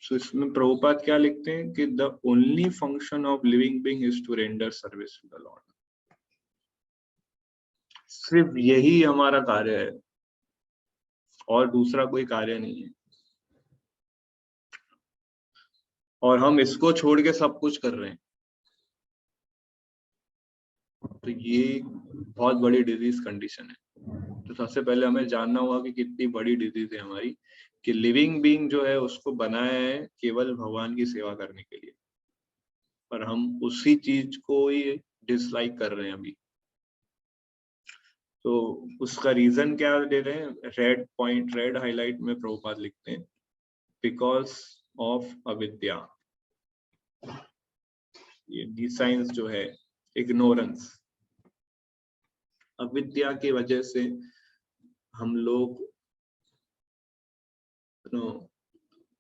So इसमें प्रभुपाद क्या लिखते हैं कि the only function of living being is to render service to the Lord. सिर्फ यही हमारा कार्य है और दूसरा कोई कार्य नहीं है, और हम इसको छोड़ के सब कुछ कर रहे हैं। तो ये बहुत बड़ी डिजीज कंडीशन है। तो सबसे पहले हमें जानना होगा कि कितनी बड़ी डिजीज है हमारी, कि लिविंग बीइंग जो है उसको बनाया है केवल भगवान की सेवा करने के लिए, पर हम उसी चीज को ही डिसलाइक कर रहे हैं अभी। तो उसका रीजन क्या दे रहे हैं, रेड पॉइंट, रेड हाईलाइट में प्रभुपाद लिखते हैं बिकॉज ऑफ अविद्या। ये डिसाइंस जो है, इग्नोरेंस, अविद्या की वजह से हम लोग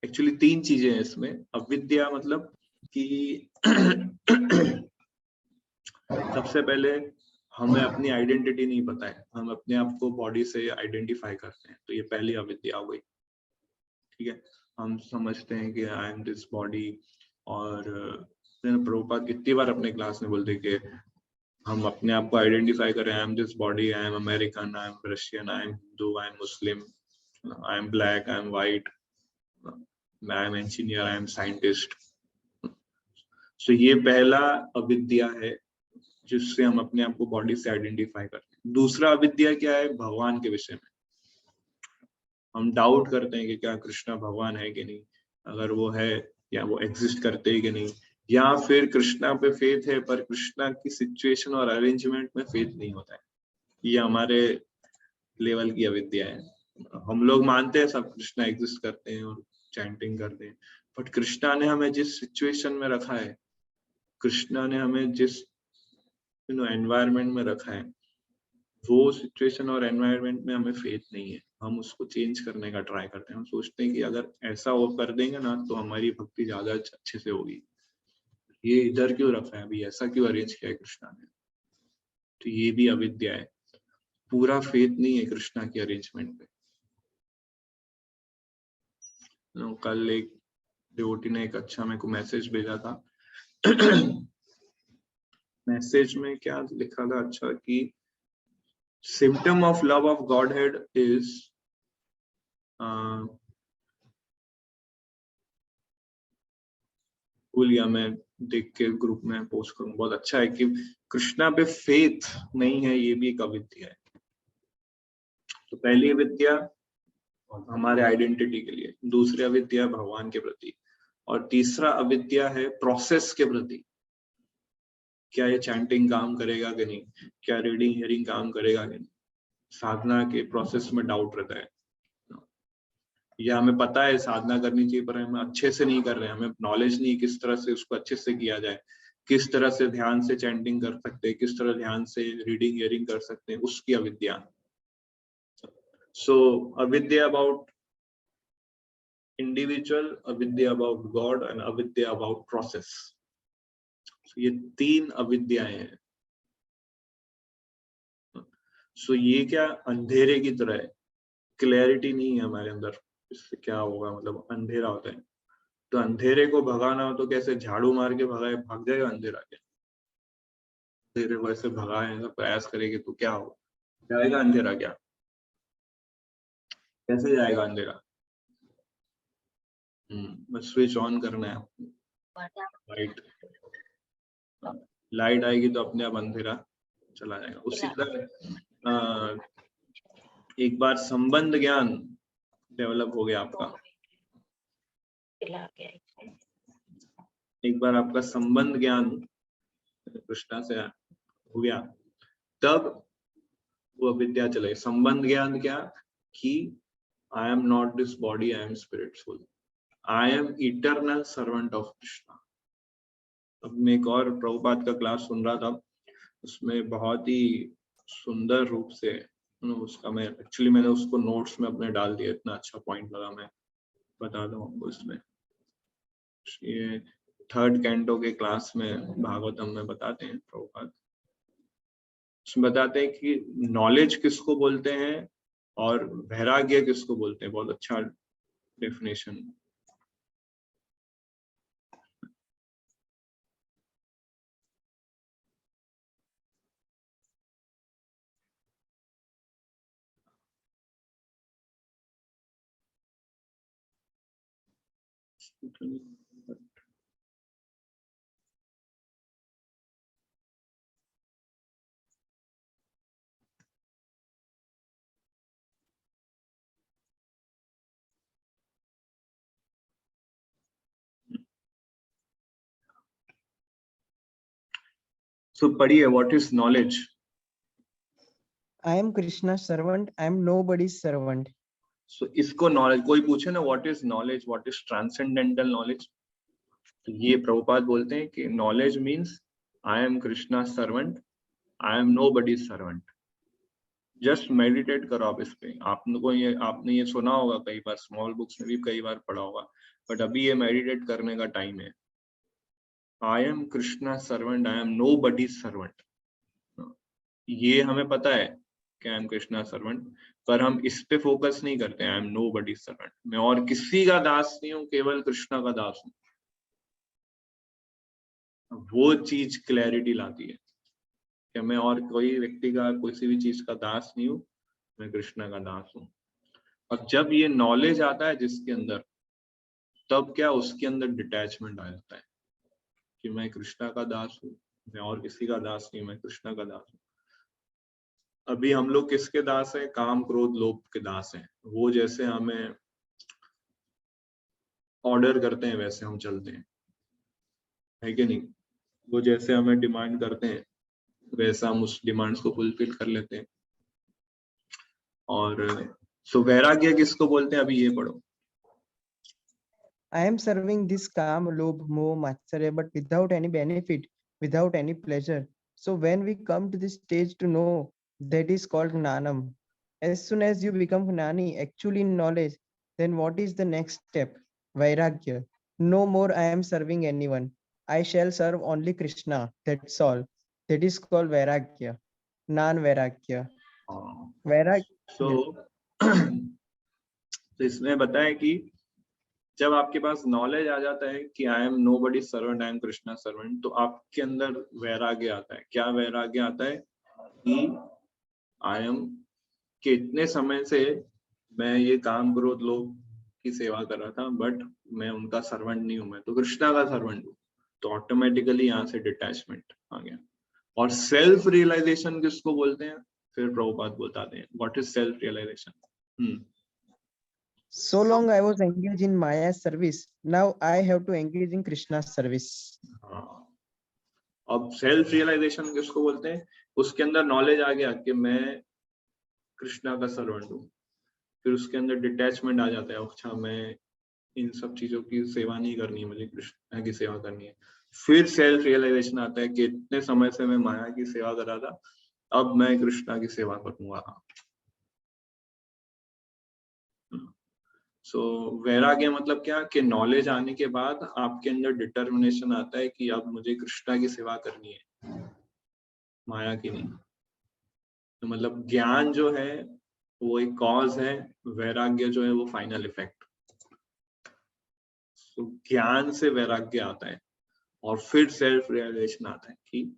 एक्चुअली 3 चीजें हैं इसमें। अविद्या मतलब कि सबसे पहले हमें अपनी आइडेंटिटी नहीं पता है, हम अपने आप को बॉडी से आइडेंटिफाई करते हैं, तो ये पहली अविद्या हो गई। ठीक है, हम समझते हैं कि आई एम दिस बॉडी, और प्रभुपाद कितनी बार अपने क्लास में बोलते कि हम अपने आप को आइडेंटिफाई करें, आई am this body, I M American, I am Russian, I am Hindu, I am Muslim, I am black, I am white, I am engineer, I am scientist. तो ये पहला अविद्या है जिससे हम अपने आप को बॉडी से आइडेंटिफाई करते हैं। दूसरा अविद्या क्या है, भगवान के विषय में हम डाउट करते हैं कि क्या कृष्णा भगवान है कि नहीं, अगर वो है या वो एग्जिस्ट करते हैं कि नहीं, या फिर कृष्णा पे फेथ है पर कृष्णा की सिचुएशन और अरेंजमेंट में फेथ नहीं होता है। ये हमारे लेवल की अविद्या है। हम लोग मानते हैं सब कृष्णा एग्जिस्ट करते हैं और चैंटिंग करते हैं, बट कृष्णा ने हमें जिस सिचुएशन में रखा है, कृष्णा ने हमें जिस एनवायरनमेंट में रखा है, वो सिचुएशन और एनवायरनमेंट में हमें फेथ नहीं है। हम उसको चेंज करने का ट्राई करते हैं। हम सोचते हैं कि अगर ऐसा वो कर देंगे ना तो हमारी भक्ति ज्यादा अच्छे से होगी। ये इधर क्यों रखा है, अभी ऐसा क्यों अरेंज किया है कृष्णा ने, तो ये भी अविद्या है। पूरा फेथ नहीं है कृष्णा की अरेंजमेंट पे। कल एक डिवोटी ने एक अच्छा मेरे को मैसेज भेजा था। मैसेज में क्या लिखा था, अच्छा, कि symptom of love of Godhead is भूलिया, मैं देख के ग्रुप में पोस्ट करूँ। बहुत अच्छा है कि कृष्णा पे फेथ नहीं है, ये भी एक अविद्या है। तो पहली अविद्या हमारे आइडेंटिटी के लिए, दूसरी अविद्या भगवान के प्रति, और तीसरा अविद्या है प्रोसेस के प्रति। क्या ये चैंटिंग काम करेगा कि नहीं, क्या रीडिंग हियरिंग काम करेगा कि नहीं, साधना के प्रोसेस में डाउट रहता है। या हमें पता है साधना करनी चाहिए पर हम अच्छे से नहीं कर रहे हैं, हमें नॉलेज नहीं किस तरह से उसको अच्छे से किया जाए, किस तरह से ध्यान से चैंटिंग कर सकते हैं, किस तरह ध्यान से रीडिंग हियरिंग कर सकते हैं, उसकी अविद्या। सो अविद्या अबाउट इंडिविजुअल, अविद्या अबाउट गॉड एंड अविद्या अबाउट प्रोसेस। ये 3 अविद्याएं हैं। सो ये क्या अंधेरे की तरह है, क्लैरिटी नहीं है हमारे अंदर, इससे क्या होगा, मतलब अंधेरा होता है। तो अंधेरे को भगाना हो तो कैसे, झाड़ू मार के भगाए, भाग जाएगा अंधेरा क्या? अंधेरे को ऐसे भगाए, प्रयास करेंगे तो क्या हो जाएगा अंधेरा क्या? कैसे जाएगा अंधेरा? बस स्विच ऑन करना है, लाइट आएगी तो अपने आप अंधेरा चला जाएगा। उसी तरह एक बार संबंध ज्ञान डेवलप हो गया आपका, एक बार आपका संबंध ज्ञान कृष्णा से हो गया, तब वो विद्या चले। संबंध ज्ञान क्या कि I am not this body, I am spirit soul, I am eternal servant of Krishna. अब मैं एक और प्रभुपाद का क्लास सुन रहा था, उसमें बहुत ही सुंदर रूप से उसका मैंने उसको नोट्स में अपने डाल दिया, इतना अच्छा पॉइंट लगा, मैं बता दूं आपको। इसमें ये 3rd कैंटो के क्लास में भागवतम में बताते हैं प्रभुपाद, उसमें बताते हैं कि नॉलेज किसको बोलते हैं और वैराग्य किसको बोलते हैं। बहुत अच्छा डेफिनेशन। So पढ़िए, what is knowledge? I am Krishna's servant. I am nobody's servant. So इसको नॉलेज, कोई पूछे ना what is knowledge, what is transcendental knowledge, तो ये प्रभुपाद बोलते हैं कि knowledge means I am Krishna servant, I am nobody's servant. Just meditate करो आप इस पे। आपने ये सुना होगा कई बार, स्मॉल बुक्स में भी कई बार पढ़ा होगा, बट अभी ये मेडिटेट करने का टाइम है। I am Krishna servant, I am nobody's servant. ये हमें पता है कि आई एम कृष्णा सर्वेंट, पर हम इस पे फोकस नहीं करते। आई एम नोबडीज सर्वेंट, मैं और किसी का दास नहीं हूँ, केवल कृष्णा का दास हूँ। वो चीज क्लैरिटी लाती है कि मैं और कोई व्यक्ति का, किसी भी चीज का दास नहीं हूँ, मैं कृष्णा का दास हूँ। और जब ये नॉलेज आता है जिसके अंदर, तब क्या उसके अंदर डिटैचमेंट आ जाता है कि मैं कृष्णा का दास हूँ, मैं और किसी का दास नहीं, मैं कृष्णा का दास हूँ। अभी हम लोग किसके दास हैं? काम क्रोध लोभ के दास हैं। वो जैसे हमें ऑर्डर करते हैं वैसे हम चलते हैं, है कि नहीं? वो जैसे हमें डिमांड करते हैं वैसा हम उस डिमांड्स को फुलफिल कर लेते हैं। और सो वैराग्य किसको बोलते हैं? अभी ये पढ़ो। I am serving this काम, लोभ, मोह, मात्सर्य, but without any benefit, without any pleasure. So when we come to this stage to know, that is called Gnanam. As soon as you become Gnani, actually in knowledge, then what is the next step? Vairagya. No more I am serving anyone. I shall serve only Krishna. That's all. That is called Vairagya. Non-Vairagya. Vairagya. सो तो इसमें बताया कि जब आपके पास नॉलेज आ जाता है कि I M nobody servant, I am Krishna servant, तो आपके अंदर वैराग्य आता है। क्या वैराग्य आता है? कि आई एम, कि इतने समय से मैं ये काम क्रोध लोग की सेवा कर रहा था, बट मैं उनका सर्वेंट नहीं हूं, मैं तो कृष्णा का सर्वेंट हूँ। तो ऑटोमेटिकली यहाँ से डिटैचमेंट आ गया। और सेल्फ रियलाइजेशन किसको बोलते हैं? फिर प्रभुपाद बताते हैं what is self realization. So long I was engaged in Maya's service. Now I have to engage in Krishna's service. हाँ, अब सेल्फ रियलाइजेशन किसको बोलते हैं? उसके अंदर नॉलेज आ गया कि मैं कृष्णा का सर्वेंट हूँ, फिर उसके अंदर डिटैचमेंट आ जाता है। अच्छा, मैं इन सब चीजों की सेवा नहीं करनी है, मुझे कृष्णा की सेवा करनी है। फिर सेल्फ रियलाइजेशन आता है कि इतने समय से मैं माया की सेवा कर रहा था, अब मैं कृष्णा की सेवा करूंगा। सो वैराग्य मतलब क्या? कि नॉलेज आने के बाद आपके अंदर डिटर्मिनेशन आता है कि अब मुझे कृष्णा की सेवा करनी है, माया की नहीं। तो मतलब ज्ञान जो है वो एक कॉज है, वैराग्य जो है वो फाइनल इफेक्ट। तो ज्ञान से वैराग्य आता है और फिर सेल्फ रियलाइजेशन आता है कि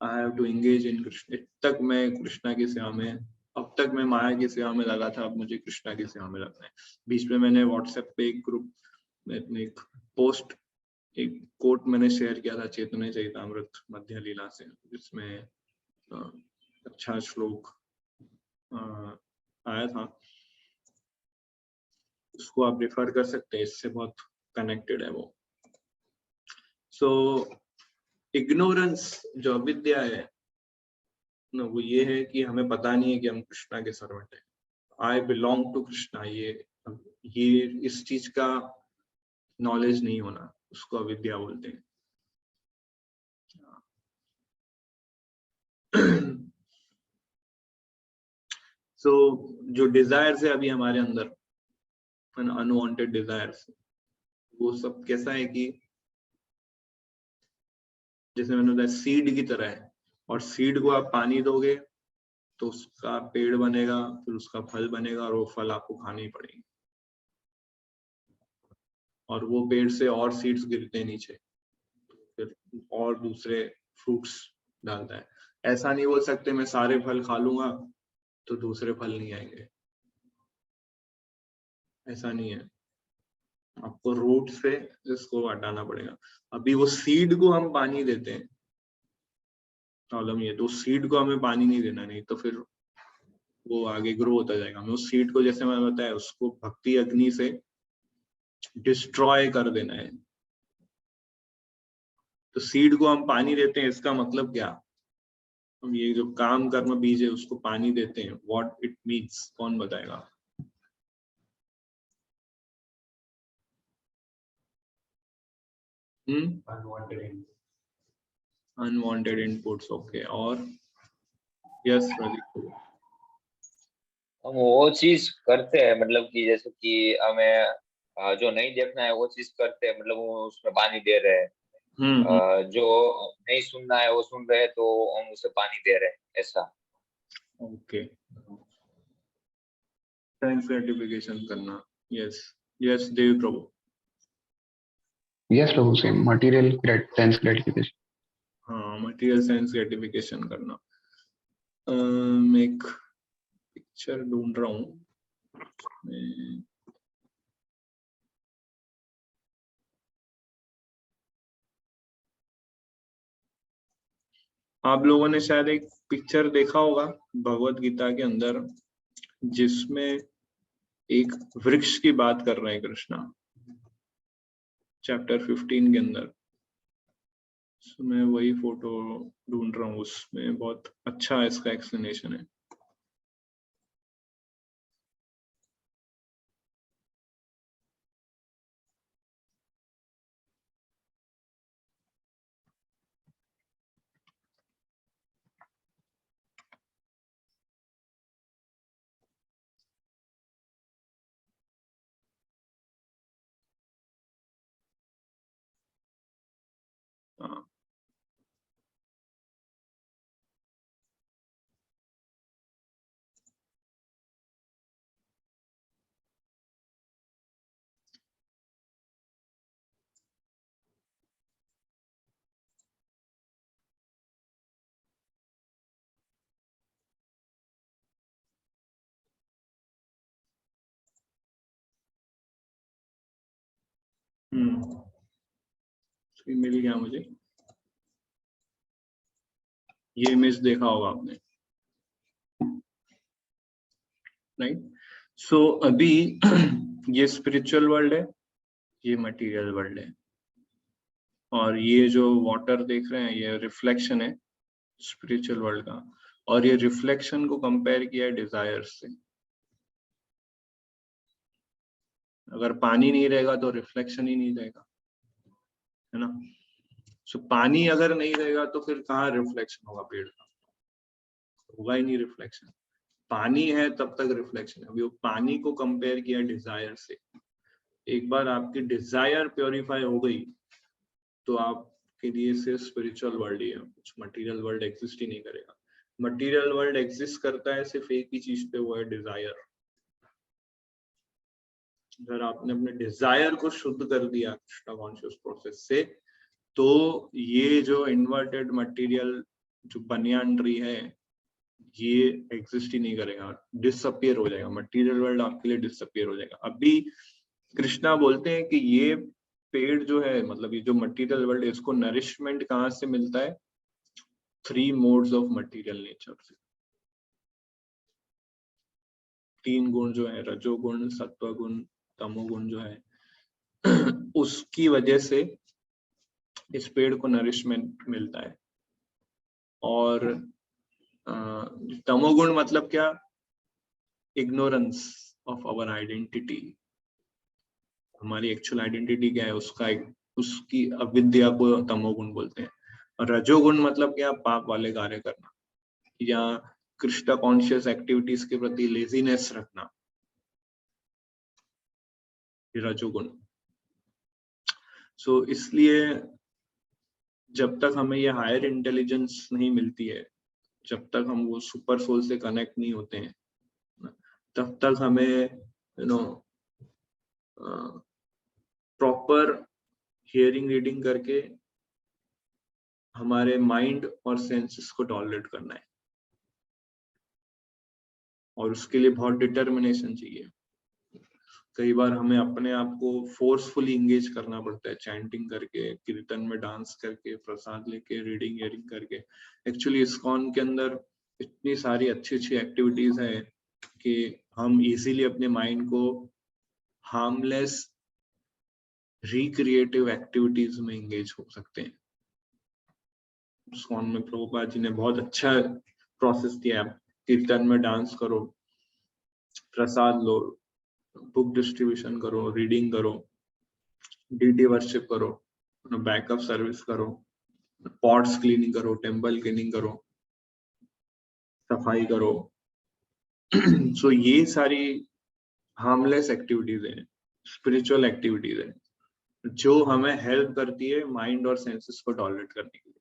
I have to engage in Krishna. तक मैं कृष्णा की सेवा में, अब तक मैं माया की सेवा में लगा था, अब मुझे कृष्णा की सेवा में लगना है। बीच में मैंने व्हाट्सएप पे एक ग्रुप में एक पोस्ट, एक कोट मैंने शेयर किया था चैतन्य चरितामृत मध्य लीला से, जिसमें अच्छा श्लोक आया था, उसको आप रेफर कर सकते हैं, इससे बहुत कनेक्टेड है वो। सो इग्नोरेंस जो अविद्या है ना, वो ये है कि हमें पता नहीं है कि हम कृष्णा के सर्वेंट हैं। आई बिलोंग टू कृष्णा, ये इस चीज का नॉलेज नहीं होना, उसको अविद्या बोलते हैं। सो जो डिजायर्स है अभी हमारे अंदर, अनवांटेड डिजायर्स, वो सब कैसा है कि जैसे मैंने बताया सीड की तरह है, और सीड को आप पानी दोगे तो उसका पेड़ बनेगा, फिर उसका फल बनेगा, और वो फल आपको खाने ही पड़ेंगे, और वो पेड़ से और सीड्स गिरते हैं नीचे, फिर और दूसरे फ्रूट्स डालता है। ऐसा नहीं बोल सकते मैं सारे फल खा लूंगा तो दूसरे फल नहीं आएंगे, ऐसा नहीं है। आपको रूट से इसको हटाना पड़ेगा। अभी वो सीड को हम पानी देते हैं, प्रॉब्लम ये, तो सीड को हमें पानी नहीं देना, नहीं तो फिर वो आगे ग्रो होता जाएगा। हमें उस सीड को, जैसे मैंने बताया, उसको भक्ति अग्नि से डिस्ट्रॉय कर देना है। तो सीड को हम पानी देते हैं, इसका मतलब क्या? हम ये जो काम कर्म बीज है उसको पानी देते हैं, व्हाट इट मीन्स कौन बताएगा? Unwanted inputs, okay. और यस प्रदीप। हम वो चीज करते हैं, मतलब कि जैसे कि हमें जो नहीं देखना है वो चीज करते हैं, मतलब वो उसमें पानी दे रहे हैं। जो नहीं सुनना है वो सुन रहे हैं, तो हम उसे पानी दे रहे हैं, ऐसा। ओके, सेंस ग्रेटिफिकेशन करना। यस यस देव प्रभु। Yes, Prabhu, same material sense gratification. हाँ, मटेरियल सेंस ग्रेटिफिकेशन करना। मैं एक पिक्चर ढूंढ रहा हूँ। आप लोगों ने शायद एक पिक्चर देखा होगा भगवत गीता के अंदर, जिसमें एक वृक्ष की बात कर रहे हैं कृष्णा, चैप्टर 15 के अंदर। मैं वही फोटो ढूंढ रहा हूँ, उसमें बहुत अच्छा इसका एक्सप्लेनेशन है। हाँ, मिल गया मुझे। ये इमेज देखा होगा आपने, राइट? सो अभी ये स्पिरिचुअल वर्ल्ड है, ये मटेरियल वर्ल्ड है, और ये जो वाटर देख रहे हैं ये रिफ्लेक्शन है स्पिरिचुअल वर्ल्ड का, और ये रिफ्लेक्शन को कंपेयर किया है डिजायर्स से। अगर पानी नहीं रहेगा तो रिफ्लेक्शन ही नहीं रहेगा, है ना? सो पानी अगर नहीं रहेगा तो फिर कहाँ रिफ्लेक्शन होगा? पेड़ का होगा ही नहीं रिफ्लेक्शन। पानी है तब तक रिफ्लेक्शन है। अभी वो पानी को कंपेयर किया डिजायर से। एक बार आपकी डिजायर प्योरीफाई हो गई तो आपके लिए सिर्फ स्पिरिचुअल वर्ल्ड ही है, कुछ मटेरियल वर्ल्ड एग्जिस्ट ही नहीं करेगा। मटेरियल वर्ल्ड एग्जिस्ट करता है सिर्फ एक ही चीज पे, वो है डिजायर। अगर आपने अपने डिजायर को शुद्ध कर दिया कृष्णा कॉन्शियस प्रोसेस से, तो ये जो इन्वर्टेड मटेरियल जो बनियान ट्री है ये एग्जिस्ट ही नहीं करेगा, डिसअपियर हो जाएगा। मटेरियल वर्ल्ड आपके लिए डिसअपियर हो जाएगा। अभी कृष्णा बोलते हैं कि ये पेड़ जो है, मतलब ये जो मटेरियल वर्ल्ड है, इसको नरिशमेंट कहाँ से मिलता है? 3 मोड्स ऑफ मटेरियल नेचर से। तीन गुण जो है, रजोगुण, सत्वगुण, तमोगुण जो है, उसकी वजह से इस पेड़ को नरिशमेंट मिलता है। और तमोगुण मतलब क्या? Ignorance of our identity. हमारी एक्चुअल आइडेंटिटी क्या है उसकी अविद्या को तमोगुण बोलते हैं। और रजोगुण मतलब क्या? पाप वाले कार्य करना या कृष्ण कॉन्शियस एक्टिविटीज के प्रति लेजीनेस रखना, रजोगुण। सो इसलिए जब तक हमें ये हायर इंटेलिजेंस नहीं मिलती है, जब तक हम वो सुपर सोल से कनेक्ट नहीं होते हैं, तब तक हमें प्रॉपर हियरिंग रीडिंग करके हमारे माइंड और सेंसेस को टॉलरेट करना है। और उसके लिए बहुत डिटर्मिनेशन चाहिए। कई बार हमें अपने आप को फोर्सफुली इंगेज करना पड़ता है, चैंटिंग करके, कीर्तन में डांस करके, प्रसाद लेके, रीडिंग हियरिंग करके। एक्चुअली इस्कॉन के अंदर इतनी सारी अच्छी अच्छी एक्टिविटीज है कि हम इजीली अपने माइंड को हार्मलेस रिक्रिएटिव एक्टिविटीज में इंगेज हो सकते हैं। इस्कॉन में प्रभुपाद जी ने बहुत अच्छा प्रोसेस दिया है। कीर्तन में डांस करो, प्रसाद लो, बुक डिस्ट्रीब्यूशन करो, रीडिंग करो, डीटी वर्शिप करो, बैकअप सर्विस करो, पॉट्स क्लीनिंग करो, टेम्पल क्लीनिंग करो, सफाई करो। सो ये सारी हार्मलेस एक्टिविटीज हैं, स्पिरिचुअल एक्टिविटीज हैं, जो हमें हेल्प करती है माइंड और सेंसेस को टॉलरेट करने के लिए।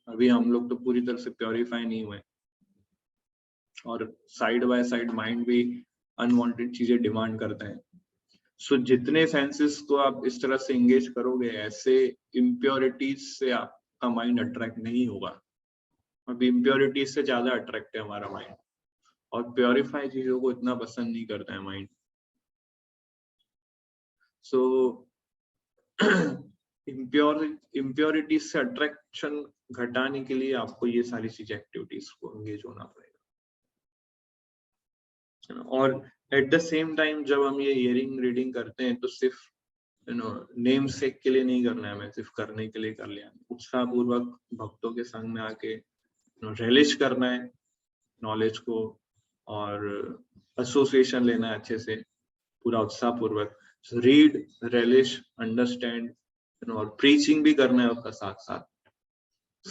अभी हम लोग तो पूरी तरह से प्योरीफाई नहीं हुए और साइड बाय साइड माइंड भी अनवांटेड चीजें डिमांड करता है। सो जितने सेंसेस को आप इस तरह से इंगेज करोगे, ऐसे इम्प्योरिटीज से आपका माइंड अट्रैक्ट नहीं होगा। अभी इम्प्योरिटीज से ज्यादा अट्रैक्ट है हमारा माइंड, और प्योरीफाई चीजों को इतना पसंद नहीं करता है माइंड। सो इम्प्योरिटीज से अट्रैक्शन घटाने के लिए आपको ये सारी चीजें, एक्टिविटीज को एंगेज होना पड़ेगा। और एट द सेम टाइम जब हम ये हियरिंग रीडिंग करते हैं तो सिर्फ नेम सेक के लिए नहीं करना है, हमें सिर्फ करने के लिए कर लिया। उत्साह पूर्वक भक्तों के संग में आके रिलिश करना है नॉलेज को, और एसोसिएशन लेना है अच्छे से, पूरा उत्साह पूर्वक। रीड, रिलिश, अंडरस्टैंड, और प्रीचिंग भी करना है उसका साथ साथ।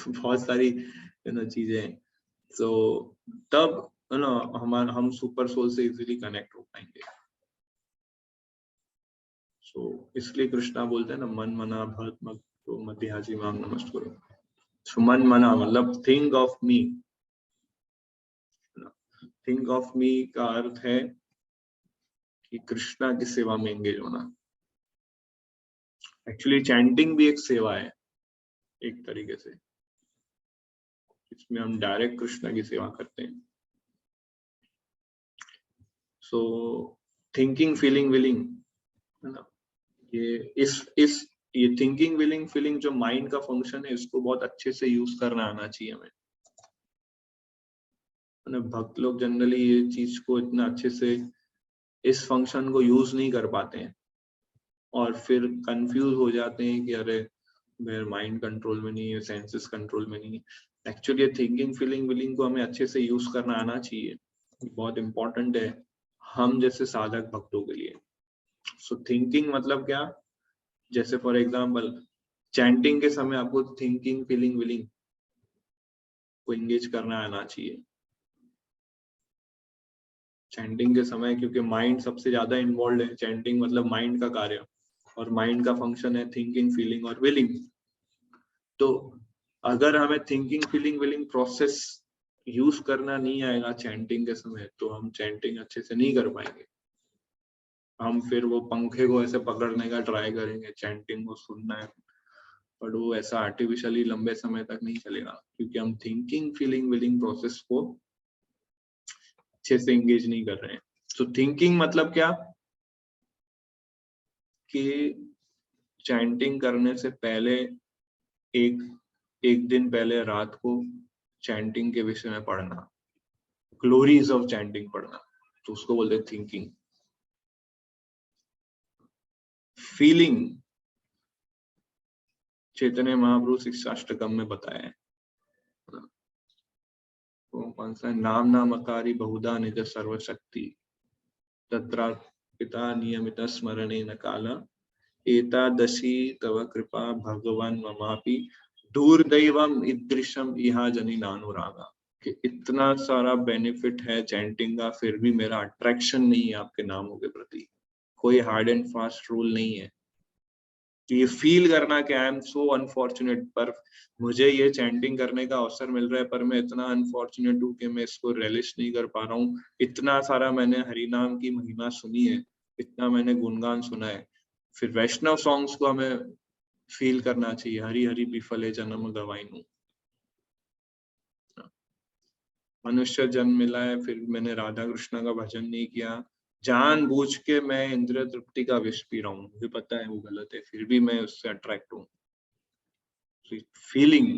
बहुत सारी चीजें हैं। तो तब हम सुपर सोल से इजीली कनेक्ट हो पाएंगे। इसलिए कृष्णा बोलते हैं ना, मन मना भरत मत तो मध्याजी माम नमस्कुरु। सो मन मना मतलब think of me. Think of me का अर्थ है कि कृष्णा की सेवा में एंगेज होना। एक्चुअली चैंटिंग भी एक सेवा है एक तरीके से, इसमें हम डायरेक्ट कृष्णा की सेवा करते हैं। सो थिंकिंग, फीलिंग, विलिंग, है ना, ये थिंकिंग, विलिंग, फीलिंग जो माइंड का फंक्शन है, इसको बहुत अच्छे से यूज करना आना चाहिए हमें। भक्त लोग जनरली ये चीज को इतना अच्छे से, इस फंक्शन को यूज नहीं कर पाते हैं और फिर कंफ्यूज हो जाते हैं कि अरे मेरा माइंड कंट्रोल में नहीं है, सेंसेस कंट्रोल में नहीं है। एक्चुअली थिंकिंग, फीलिंग, विलिंग को हमें अच्छे से यूज करना आना चाहिए, बहुत इंपॉर्टेंट है हम जैसे साधक भक्तों के लिए। सो थिंकिंग मतलब क्या? जैसे फॉर एग्जांपल चैंटिंग के समय आपको थिंकिंग, फीलिंग, विलिंग को एंगेज करना आना चाहिए चैंटिंग के समय, क्योंकि माइंड सबसे ज्यादा इन्वॉल्व है। चैंटिंग मतलब माइंड का कार्य, और माइंड का फंक्शन है थिंकिंग, फीलिंग और विलिंग। तो अगर हमें thinking, feeling, willing process use करना नहीं आएगा चैंटिंग के समय, तो हम चैंटिंग अच्छे से नहीं कर पाएंगे। हम फिर वो पंखे को ऐसे पकड़ने का ट्राई करेंगे, चैंटिंग को सुनना है, पर वो ऐसा आर्टिफिशियली लंबे समय तक नहीं चलेगा, क्योंकि हम थिंकिंग, फीलिंग, विलिंग प्रोसेस को अच्छे से एंगेज नहीं कर रहे हैं। तो थिंकिंग मतलब क्या कि चैंटिंग करने से पहले एक दिन पहले रात को चैंटिंग के विषय में पढ़ना, ग्लोरीज ऑफ चैंटिंग पढ़ना, तो उसको बोलते हैं थिंकिंग। फीलिंग चैतन्य महाप्रभु शिक्षाष्टकम में बताया है, तो कौन सा, नाम नामकारी बहुधा निज सर्वशक्ति तत्रा पिता नियमित स्मरणे न काला एतादशी तव कृपा भगवान ममापि दूरदैवम ईदृशम इहा जनी नानुरागा, कि इतना सारा बेनिफिट है चैंटिंग का, फिर भी मेरा अट्रैक्शन नहीं है आपके नामों के प्रति। कोई हार्ड एंड फास्ट रूल नहीं है। तो ये फील करना कि आई एम सो अनफॉर्चुनेट, पर मुझे ये चैंटिंग करने का अवसर मिल रहा है, पर मैं इतना अनफॉर्चुनेट हूँ कि मैं इसको रियलाइज नहीं कर पा रहा हूँ। इतना सारा मैंने हरिनाम की महिमा सुनी है, इतना मैंने गुणगान सुना है। फिर वैष्णव सॉन्ग्स को हमें फील करना चाहिए। हरि हरि विफले जन्म गवाइनु, मनुष्य जन्म मिला है, फिर मैंने राधा कृष्ण का भजन नहीं किया, जानबूझ के मैं इंद्रिय तृप्ति का विष पी रहा हूँ, मुझे पता है वो गलत है, फिर भी मैं उससे अट्रैक्ट हूँ। फीलिंग।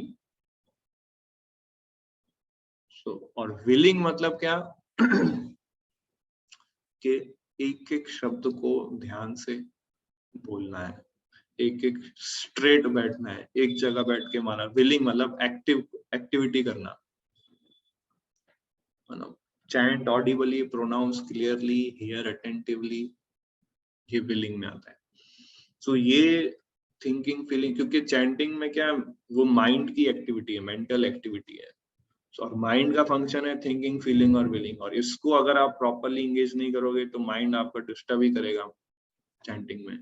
और विलिंग मतलब क्या कि एक एक शब्द को ध्यान से बोलना है, एक एक स्ट्रेट बैठना है, एक जगह बैठ के माना। विलिंग मतलब एक्टिविटी करना, मतलब chant audibly, pronounce clearly, hear attentively, ये विलिंग में आता है। सो ये थिंकिंग फीलिंग, क्योंकि चैंटिंग में क्या, वो माइंड की एक्टिविटी है, मेंटल एक्टिविटी है। और माइंड का फंक्शन है थिंकिंग, फीलिंग और विलिंग, और इसको अगर आप प्रॉपरली इंगेज नहीं करोगे तो माइंड आपका डिस्टर्ब ही करेगा चैंटिंग में।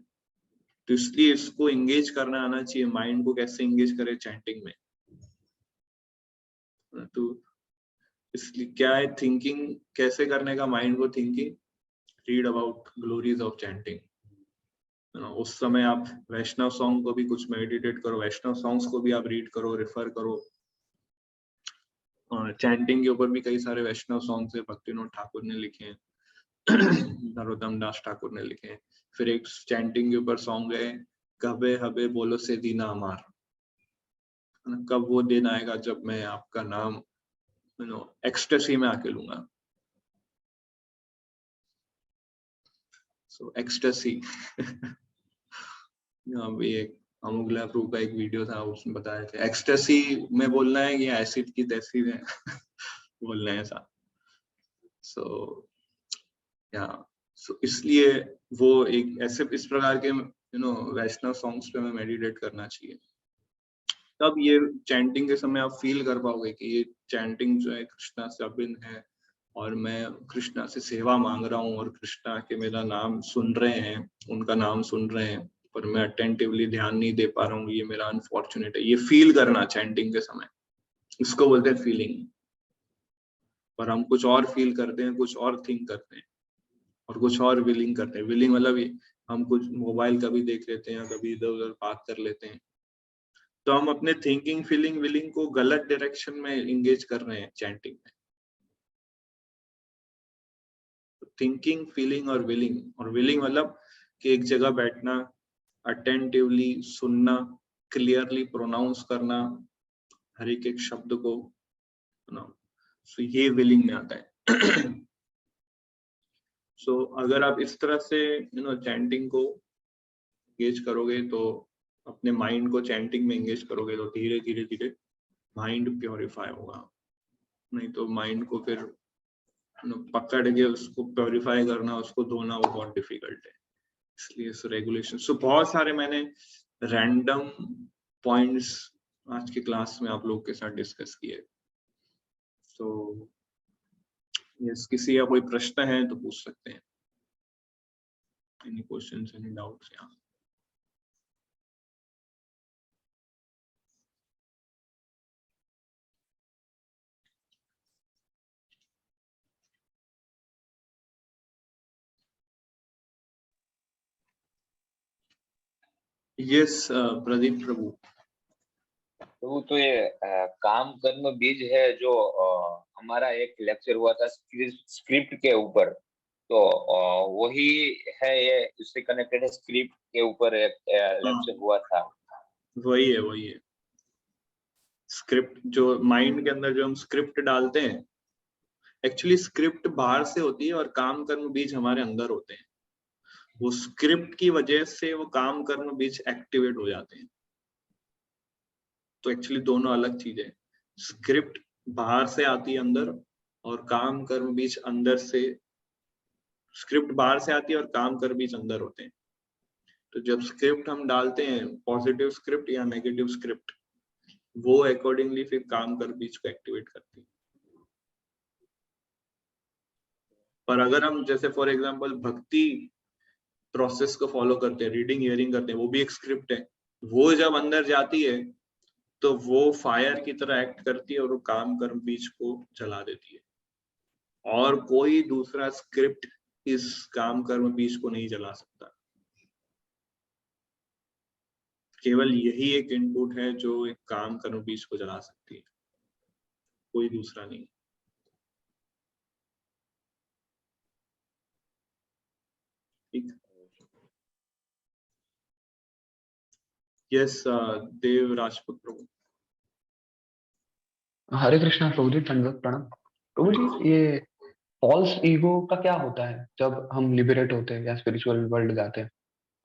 तो इसलिए इसको इंगेज करना आना चाहिए। माइंड को कैसे इंगेज करे चैंटिंग में, तो इसलिए क्या है थिंकिंग कैसे करने का माइंड को thinking, read about glories of chanting. उस समय आप वैष्णव सॉन्ग को भी कुछ मेडिटेट करो, वैष्णव सॉन्ग्स को भी आप रीड करो, रेफर करो। चैंटिंग के ऊपर भी कई सारे वैष्णव सॉन्ग्स है, भक्तिविनोद ठाकुर ने लिखे हैं, नरोत्तम दास ठाकुर ने लिखे हैं। फिर एक चैंटिंग के ऊपर सॉन्ग है, कबे हबे बोलो से दीना अमार, कब वो दिन आएगा जब मैं आपका नाम एक्सटेसी में आके लूंगा। सो एक्सटेसी अभी एक अमुगला प्रभु का एक वीडियो था, उसमें बताया था एक्सटेसी में बोलना है या एसिड की तैसी में बोलना है ऐसा। सो इसलिए वो एक ऐसे इस प्रकार के वैष्णव सॉन्ग्स पे हमें मेडिटेट करना चाहिए। तब ये चैंटिंग के समय आप फील कर पाओगे कि ये चैंटिंग जो है कृष्णा से अभिन्न है, और मैं कृष्णा से सेवा मांग रहा हूँ, और कृष्णा के मेरा नाम सुन रहे हैं, उनका नाम सुन रहे हैं, पर मैं अटेंटिवली ध्यान नहीं दे पा रहा हूँ, ये मेरा अनफॉर्चुनेट है। ये फील करना चैंटिंग के समय, इसको बोलते हैं फीलिंग। पर हम कुछ और फील करते हैं, कुछ और थिंक करते हैं, और कुछ और विलिंग करते हैं। विलिंग मतलब हम कुछ मोबाइल कभी देख लेते हैं, कभी इधर उधर बात कर लेते हैं, तो हम अपने थिंकिंग, फीलिंग, विलिंग को गलत डायरेक्शन में इंगेज कर रहे हैं चैंटिंग में। थिंकिंग, फीलिंग और विलिंग मतलब कि एक जगह बैठना, अटेंटिवली सुनना, क्लियरली प्रोनाउंस करना हर एक शब्द को, सो ये विलिंग में आता है। सो अगर आप इस तरह से चैंटिंग को एंगेज करोगे, तो अपने माइंड को चैंटिंग में एंगेज करोगे, तो धीरे धीरे धीरे माइंड प्योरीफाई होगा। नहीं तो माइंड को फिर पकड़ के उसको प्योरीफाई करना, उसको धोना, वो बहुत डिफिकल्ट है। इसलिए रेगुलेशन, सो बहुत सारे मैंने रैंडम पॉइंट्स आज की क्लास में आप लोग के साथ डिस्कस किए। तो यस, किसी का कोई प्रश्न है तो पूछ सकते हैं। Any questions, any doubts? या यस, प्रदीप प्रभु। तो ये काम कर्म बीज है जो हमारा एक लेक्चर हुआ था स्क्रिप्ट के ऊपर, तो वही है ये, उससे कनेक्टेड है। स्क्रिप्ट के ऊपर एक लेक्चर हुआ था। वही है स्क्रिप्ट, जो माइंड के अंदर जो हम स्क्रिप्ट डालते हैं, एक्चुअली स्क्रिप्ट बाहर से होती है और काम कर्म बीज हमारे अंदर होते हैं। वो स्क्रिप्ट की वजह से वो काम कर्म बीज एक्टिवेट हो जाते हैं। तो एक्चुअली दोनों अलग चीजें, स्क्रिप्ट बाहर से आती है अंदर और काम कर्म बीज अंदर से, स्क्रिप्ट बाहर से आती है और काम कर्म बीज अंदर होते हैं। तो जब स्क्रिप्ट हम डालते हैं, पॉजिटिव स्क्रिप्ट या नेगेटिव स्क्रिप्ट, वो अकॉर्डिंगली फिर काम कर्म बीज को एक्टिवेट करती है। पर अगर हम जैसे फॉर एग्जांपल भक्ति प्रोसेस को फॉलो करते हैं, रीडिंग हियरिंग करते हैं, वो भी एक स्क्रिप्ट है, वो जब अंदर जाती है तो वो फायर की तरह एक्ट करती है और वो काम कर्म बीज को जला देती है। और कोई दूसरा स्क्रिप्ट इस काम कर्म बीज को नहीं जला सकता। केवल यही एक इनपुट है जो एक काम कर्म बीज को जला सकती है, कोई दूसरा नहीं। ठीक। यस, देव राजपूत प्रभु। हरे कृष्णा प्रभु जी, दंडवत प्रणाम। प्रभु जी, ये फॉल्स ईगो का क्या होता है जब हम लिबरेट होते हैं या स्पिरिचुअल वर्ल्ड जाते हैं?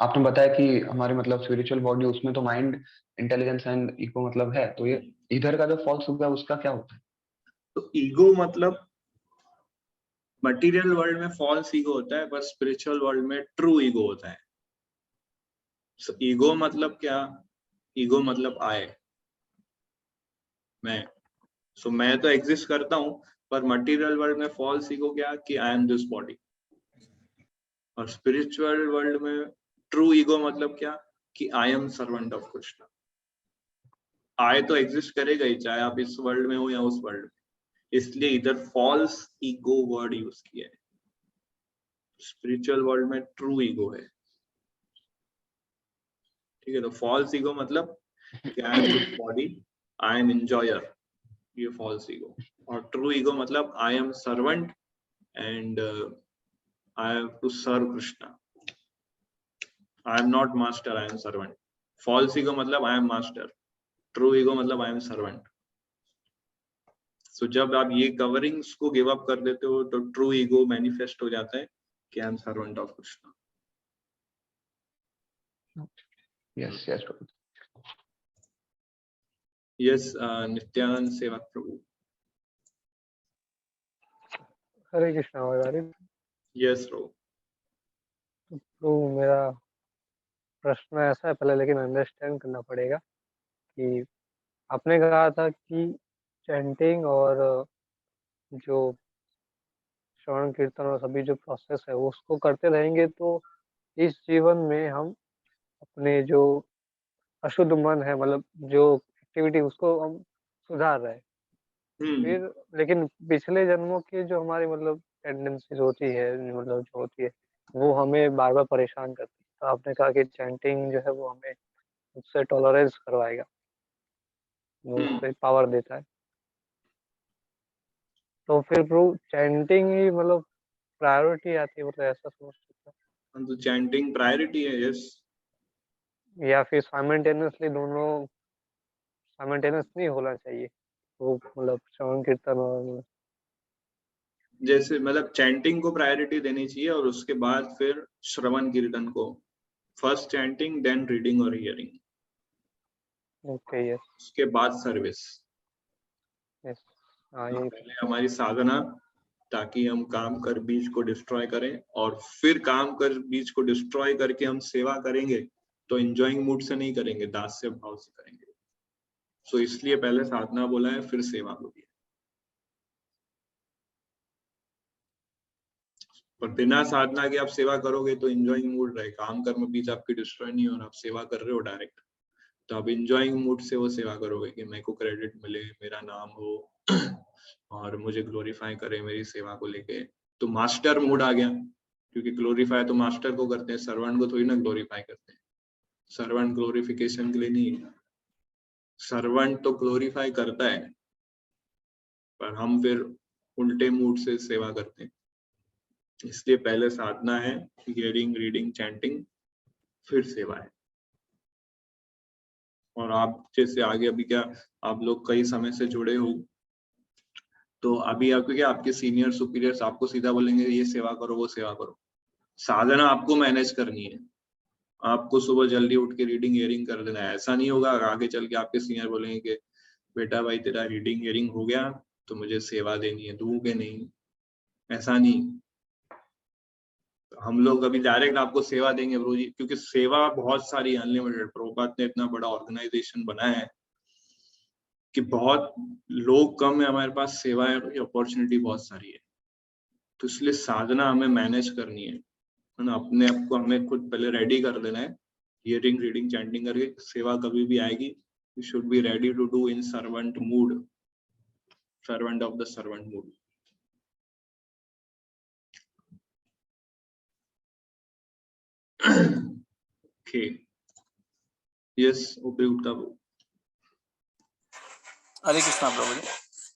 आपने बताया कि हमारी मतलब स्पिरिचुअल बॉडी, उसमें तो माइंड, इंटेलिजेंस एंड ईगो मतलब है, तो ये इधर का जो फॉल्स ईगो है उसका क्या होता है? तो ईगो मतलब मटेरियल वर्ल्ड में फॉल्स ईगो होता है, पर स्पिरिचुअल वर्ल्ड में ट्रू ईगो होता है। ईगो मतलब क्या? ईगो मतलब आए, मैं। सो मैं तो एग्जिस्ट करता हूं, पर मटेरियल वर्ल्ड में फॉल्स ईगो क्या कि आई एम दिस बॉडी। और स्पिरिचुअल वर्ल्ड में ट्रू ईगो मतलब क्या कि I am servant of Krishna. I तो एग्जिस्ट करेगा ही, चाहे आप इस वर्ल्ड में हो या उस वर्ल्ड में, इसलिए इधर फॉल्स ईगो वर्ड यूज किया है। स्पिरिचुअल वर्ल्ड में ट्रू ईगो है। ठीक है, तो फॉल्स ईगो मतलब I am this body, I am enjoyer, ये फॉल्स ईगो। और ट्रू ईगो मतलब I am servant and I have to serve Krishna. I am not master, I am servant. False ego मतलब I am master, true ego मतलब आई एम सर्वेंट। सो जब आप ये कवरिंग्स को गिव अप कर देते हो तो ट्रू ईगो मैनिफेस्ट हो जाता है कि I am servant of Krishna. Yes yes Prabhu. Yes, Nityanand सेवक प्रभु। हरे कृष्णा वैगारी। यस प्रभु। तो मेरा प्रश्न ऐसा है पहले, लेकिन अंडरस्टैंड करना पड़ेगा कि आपने कहा था कि चैंटिंग और जो श्रवण कीर्तन और सभी जो प्रोसेस है वो उसको करते रहेंगे तो इस जीवन में हम अपने जो अशुद्ध मन है, मतलब जो एक्टिविटी, उसको हम सुधार रहे हैं। फिर लेकिन पिछले जन्मों की जो हमारी मतलब टेंडेंसीज होती है, मतलब जो होती है, वो हमें बार बार परेशान करती है। तो आपने कहा कि चैंटिंग जो है वो हमें उससे टॉलरेंस करवाएगा, वो उससे पावर देता है। तो फिर प्रभु चैंटिंग ही मतलब प्रायोरिटी आती है, मतलब ऐसा समझ सकते हैं? तो चैंटिंग प्रायोरिटी है, यस। या फिर साइमल्टेनियसली दोनों साइमल्टेनियस नहीं होना चाहिए वो, मतलब श्रवण कीर्तन और जैसे मतलब चैंटिंग को प्रायोरिटी देनी चाहिए और उसके बाद फिर श्रवण कीर्तन को। फर्स्ट चैंटिंग, देन रीडिंग और हियरिंग, ओके। यस उसके बाद सर्विस। यस। हाँ, यही। पहले हमारी साधना, ताकि हम काम कर बीज को डिस्ट्रॉय करें, और फिर काम कर बीज को डिस्ट्रॉय करके हम सेवा करेंगे तो एंजॉइंग मूड से नहीं करेंगे, दास्य भाव से करेंगे। सो इसलिए पहले साधना बोला है, फिर सेवा बोली है। पर बिना साधना के आप सेवा करोगे तो एंजॉइंग मूड रहे, काम कर्म बीज आपकी डिस्ट्रॉय नहीं हो रहा, आप सेवा कर रहे हो डायरेक्ट, तो आप एंजॉइंग मूड से वो सेवा करोगे कि मेरे को क्रेडिट मिले, मेरा नाम हो और मुझे ग्लोरीफाई करे मेरी सेवा को लेके। तो मास्टर मूड आ गया, क्योंकि ग्लोरीफाई तो मास्टर को करते हैं, सर्वेंट को थोड़ी ना ग्लोरीफाई करते हैं। सर्वेंट ग्लोरिफिकेशन के लिए नहीं है, सर्वेंट तो ग्लोरीफाई करता है, पर हम फिर उल्टे मूड से सेवा करते हैं। इसलिए पहले साधना है, हियरिंग, रीडिंग, चैंटिंग, फिर सेवा है। और आप जैसे आगे अभी क्या, आप लोग कई समय से जुड़े हो, तो अभी आपको क्या, आपके सीनियर सुपीरियर्स आपको सीधा बोलेंगे ये सेवा करो वो सेवा करो, साधना आपको मैनेज करनी है। आपको सुबह जल्दी उठ के रीडिंग हियरिंग कर देना है, ऐसा नहीं होगा आगे चल के आपके सीनियर बोलेंगे कि बेटा भाई तेरा रीडिंग हियरिंग हो गया तो मुझे सेवा देनी है, दूं के नहीं, ऐसा नहीं। हम लोग अभी डायरेक्ट आपको सेवा देंगे प्रभु जी, क्योंकि सेवा बहुत सारी अनलिमिटेड, प्रभुपाद ने इतना बड़ा ऑर्गेनाइजेशन बनाया है कि बहुत लोग कम है हमारे पास, सेवाएं की अपॉर्चुनिटी बहुत सारी है। तो इसलिए साधना हमें मैनेज करनी है ना, अपने आप को हमें खुद पहले रेडी कर देना है, हियरिंग रीडिंग चैंटिंग करके। सेवा कभी भी आएगी, you should be ready to do in servant mood, servant of the servant mood. Okay. Yes, उपयुक्ता। हरे कृष्णा प्रभु जी।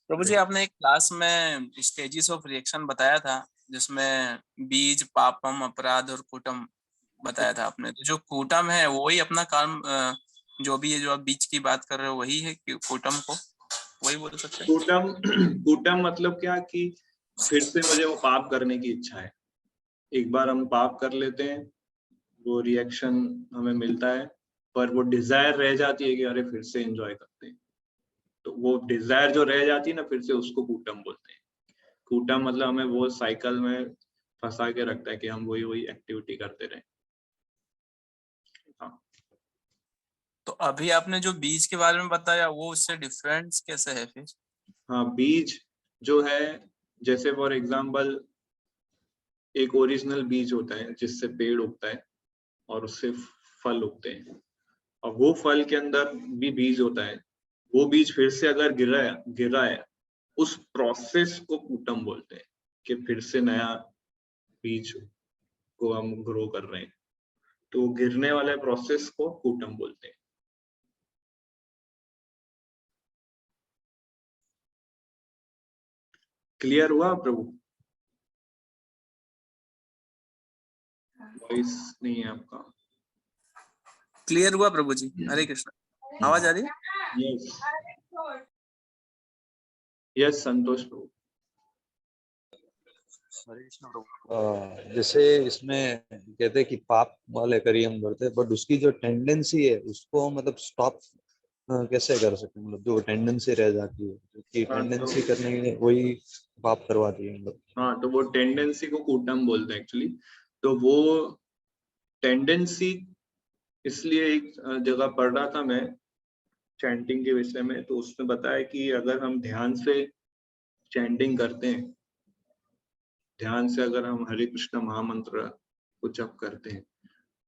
प्रभु जी, आपने एक क्लास में स्टेजेस ऑफ रिएक्शन बताया था, जिसमें बीज, पापम, अपराध और कूटम बताया था आपने। तो जो कूटम है वही अपना काम, जो भी है, जो आप बीज की बात कर रहे हो वही है कि कूटम को वही बोल सकते हैं? कूटम मतलब क्या कि फिर से मुझे वो पाप करने की इच्छा है। एक बार हम पाप कर लेते हैं, वो रिएक्शन हमें मिलता है, पर वो डिजायर रह जाती है कि अरे फिर से एंजॉय करते हैं। तो वो डिजायर जो रह जाती है ना फिर से, उसको कूटम बोलते हैं। कूटम मतलब हमें वो साइकिल में फंसा के रखता है कि हम वही एक्टिविटी करते रहे। हाँ। तो अभी आपने जो बीज के बारे में बताया वो उससे डिफरेंस कैसे है फिर? हाँ, बीज जो है, जैसे फॉर एग्जाम्पल एक ओरिजिनल बीज होता है जिससे पेड़ उगता है और उससे फल उगते हैं, और वो फल के अंदर भी बीज होता है। वो बीज फिर से अगर गिरा है, उस प्रोसेस को कूटम बोलते हैं, कि फिर से नया बीज को हम ग्रो कर रहे हैं। तो गिरने वाले प्रोसेस को कूटम बोलते हैं। क्लियर हुआ प्रभु? वॉइस नहीं है आपका। क्लियर हुआ प्रभु जी। हरे कृष्णा। आवाज आ रही है? यस यस, संतोष प्रभु। हरे कृष्ण प्रभु। जैसे इसमें कहते हैं कि पाप वाले कर्म हम करते हैं, बट उसकी जो टेंडेंसी है उसको मतलब स्टॉप कैसे कर सकते हैं? मतलब जो टेंडेंसी रह जाती है, क्योंकि टेंडेंसी करने के वही पाप करवाती है मतलब। हाँ, तो वो टेंडेंसी को कूटम बोलते हैं एक्चुअली। तो वो टेंडेंसी, इसलिए एक जगह पढ़ रहा था मैं चैंटिंग के विषय में, तो उसमें बताया कि अगर हम ध्यान से चैंटिंग करते हैं, ध्यान से अगर हम हरे कृष्ण महामंत्र को जप करते हैं,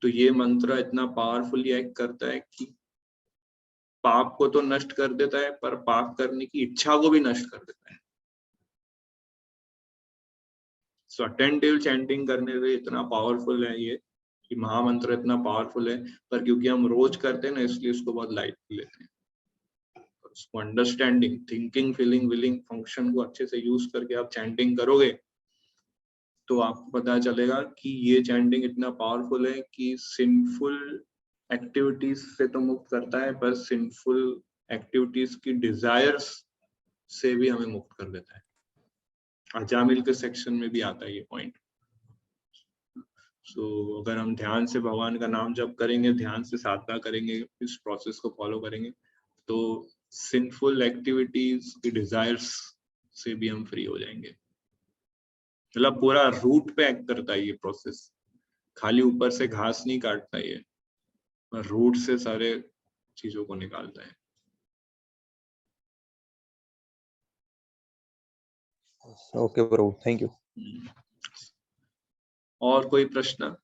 तो ये मंत्र इतना पावरफुली एक्ट करता है कि पाप को तो नष्ट कर देता है, पर पाप करने की इच्छा को भी नष्ट कर देता है। सो अटेंटिव चैंटिंग करने से इतना पावरफुल है ये, कि महामंत्र इतना पावरफुल है, पर क्योंकि हम रोज करते हैं ना, इसलिए उसको बहुत लाइटली लेते हैं। उसको understanding, thinking, feeling, willing function को अच्छे से यूज करके आप चैंटिंग करोगे, तो आपको पता चलेगा कि ये चैंटिंग इतना पावरफुल है कि सिंफुल एक्टिविटीज से तो मुक्त करता है, पर सिंफुल एक्टिविटीज की डिजायर्स से भी हमें मुक्त कर देता है। अजामिल के सेक्शन में भी आता है ये पॉइंट। सो अगर हम ध्यान से भगवान का नाम जप करेंगे, ध्यान से साधना करेंगे, इस प्रोसेस को फॉलो करेंगे, तो सिंफुल एक्टिविटीज की डिजायर्स से भी हम फ्री हो जाएंगे। मतलब पूरा रूट पे एक्ट करता है ये प्रोसेस, खाली ऊपर से घास नहीं काटता ये, रूट से सारे चीजों को निकालता है। Okay Prabhu, thank you. और कोई प्रश्न?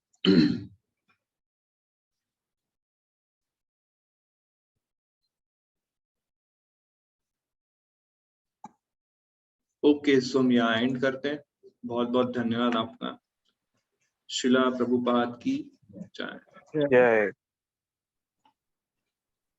ओके, सो हम यहाँ एंड करते हैं। बहुत बहुत धन्यवाद आपका। शिला प्रभुपाद की जय। जय।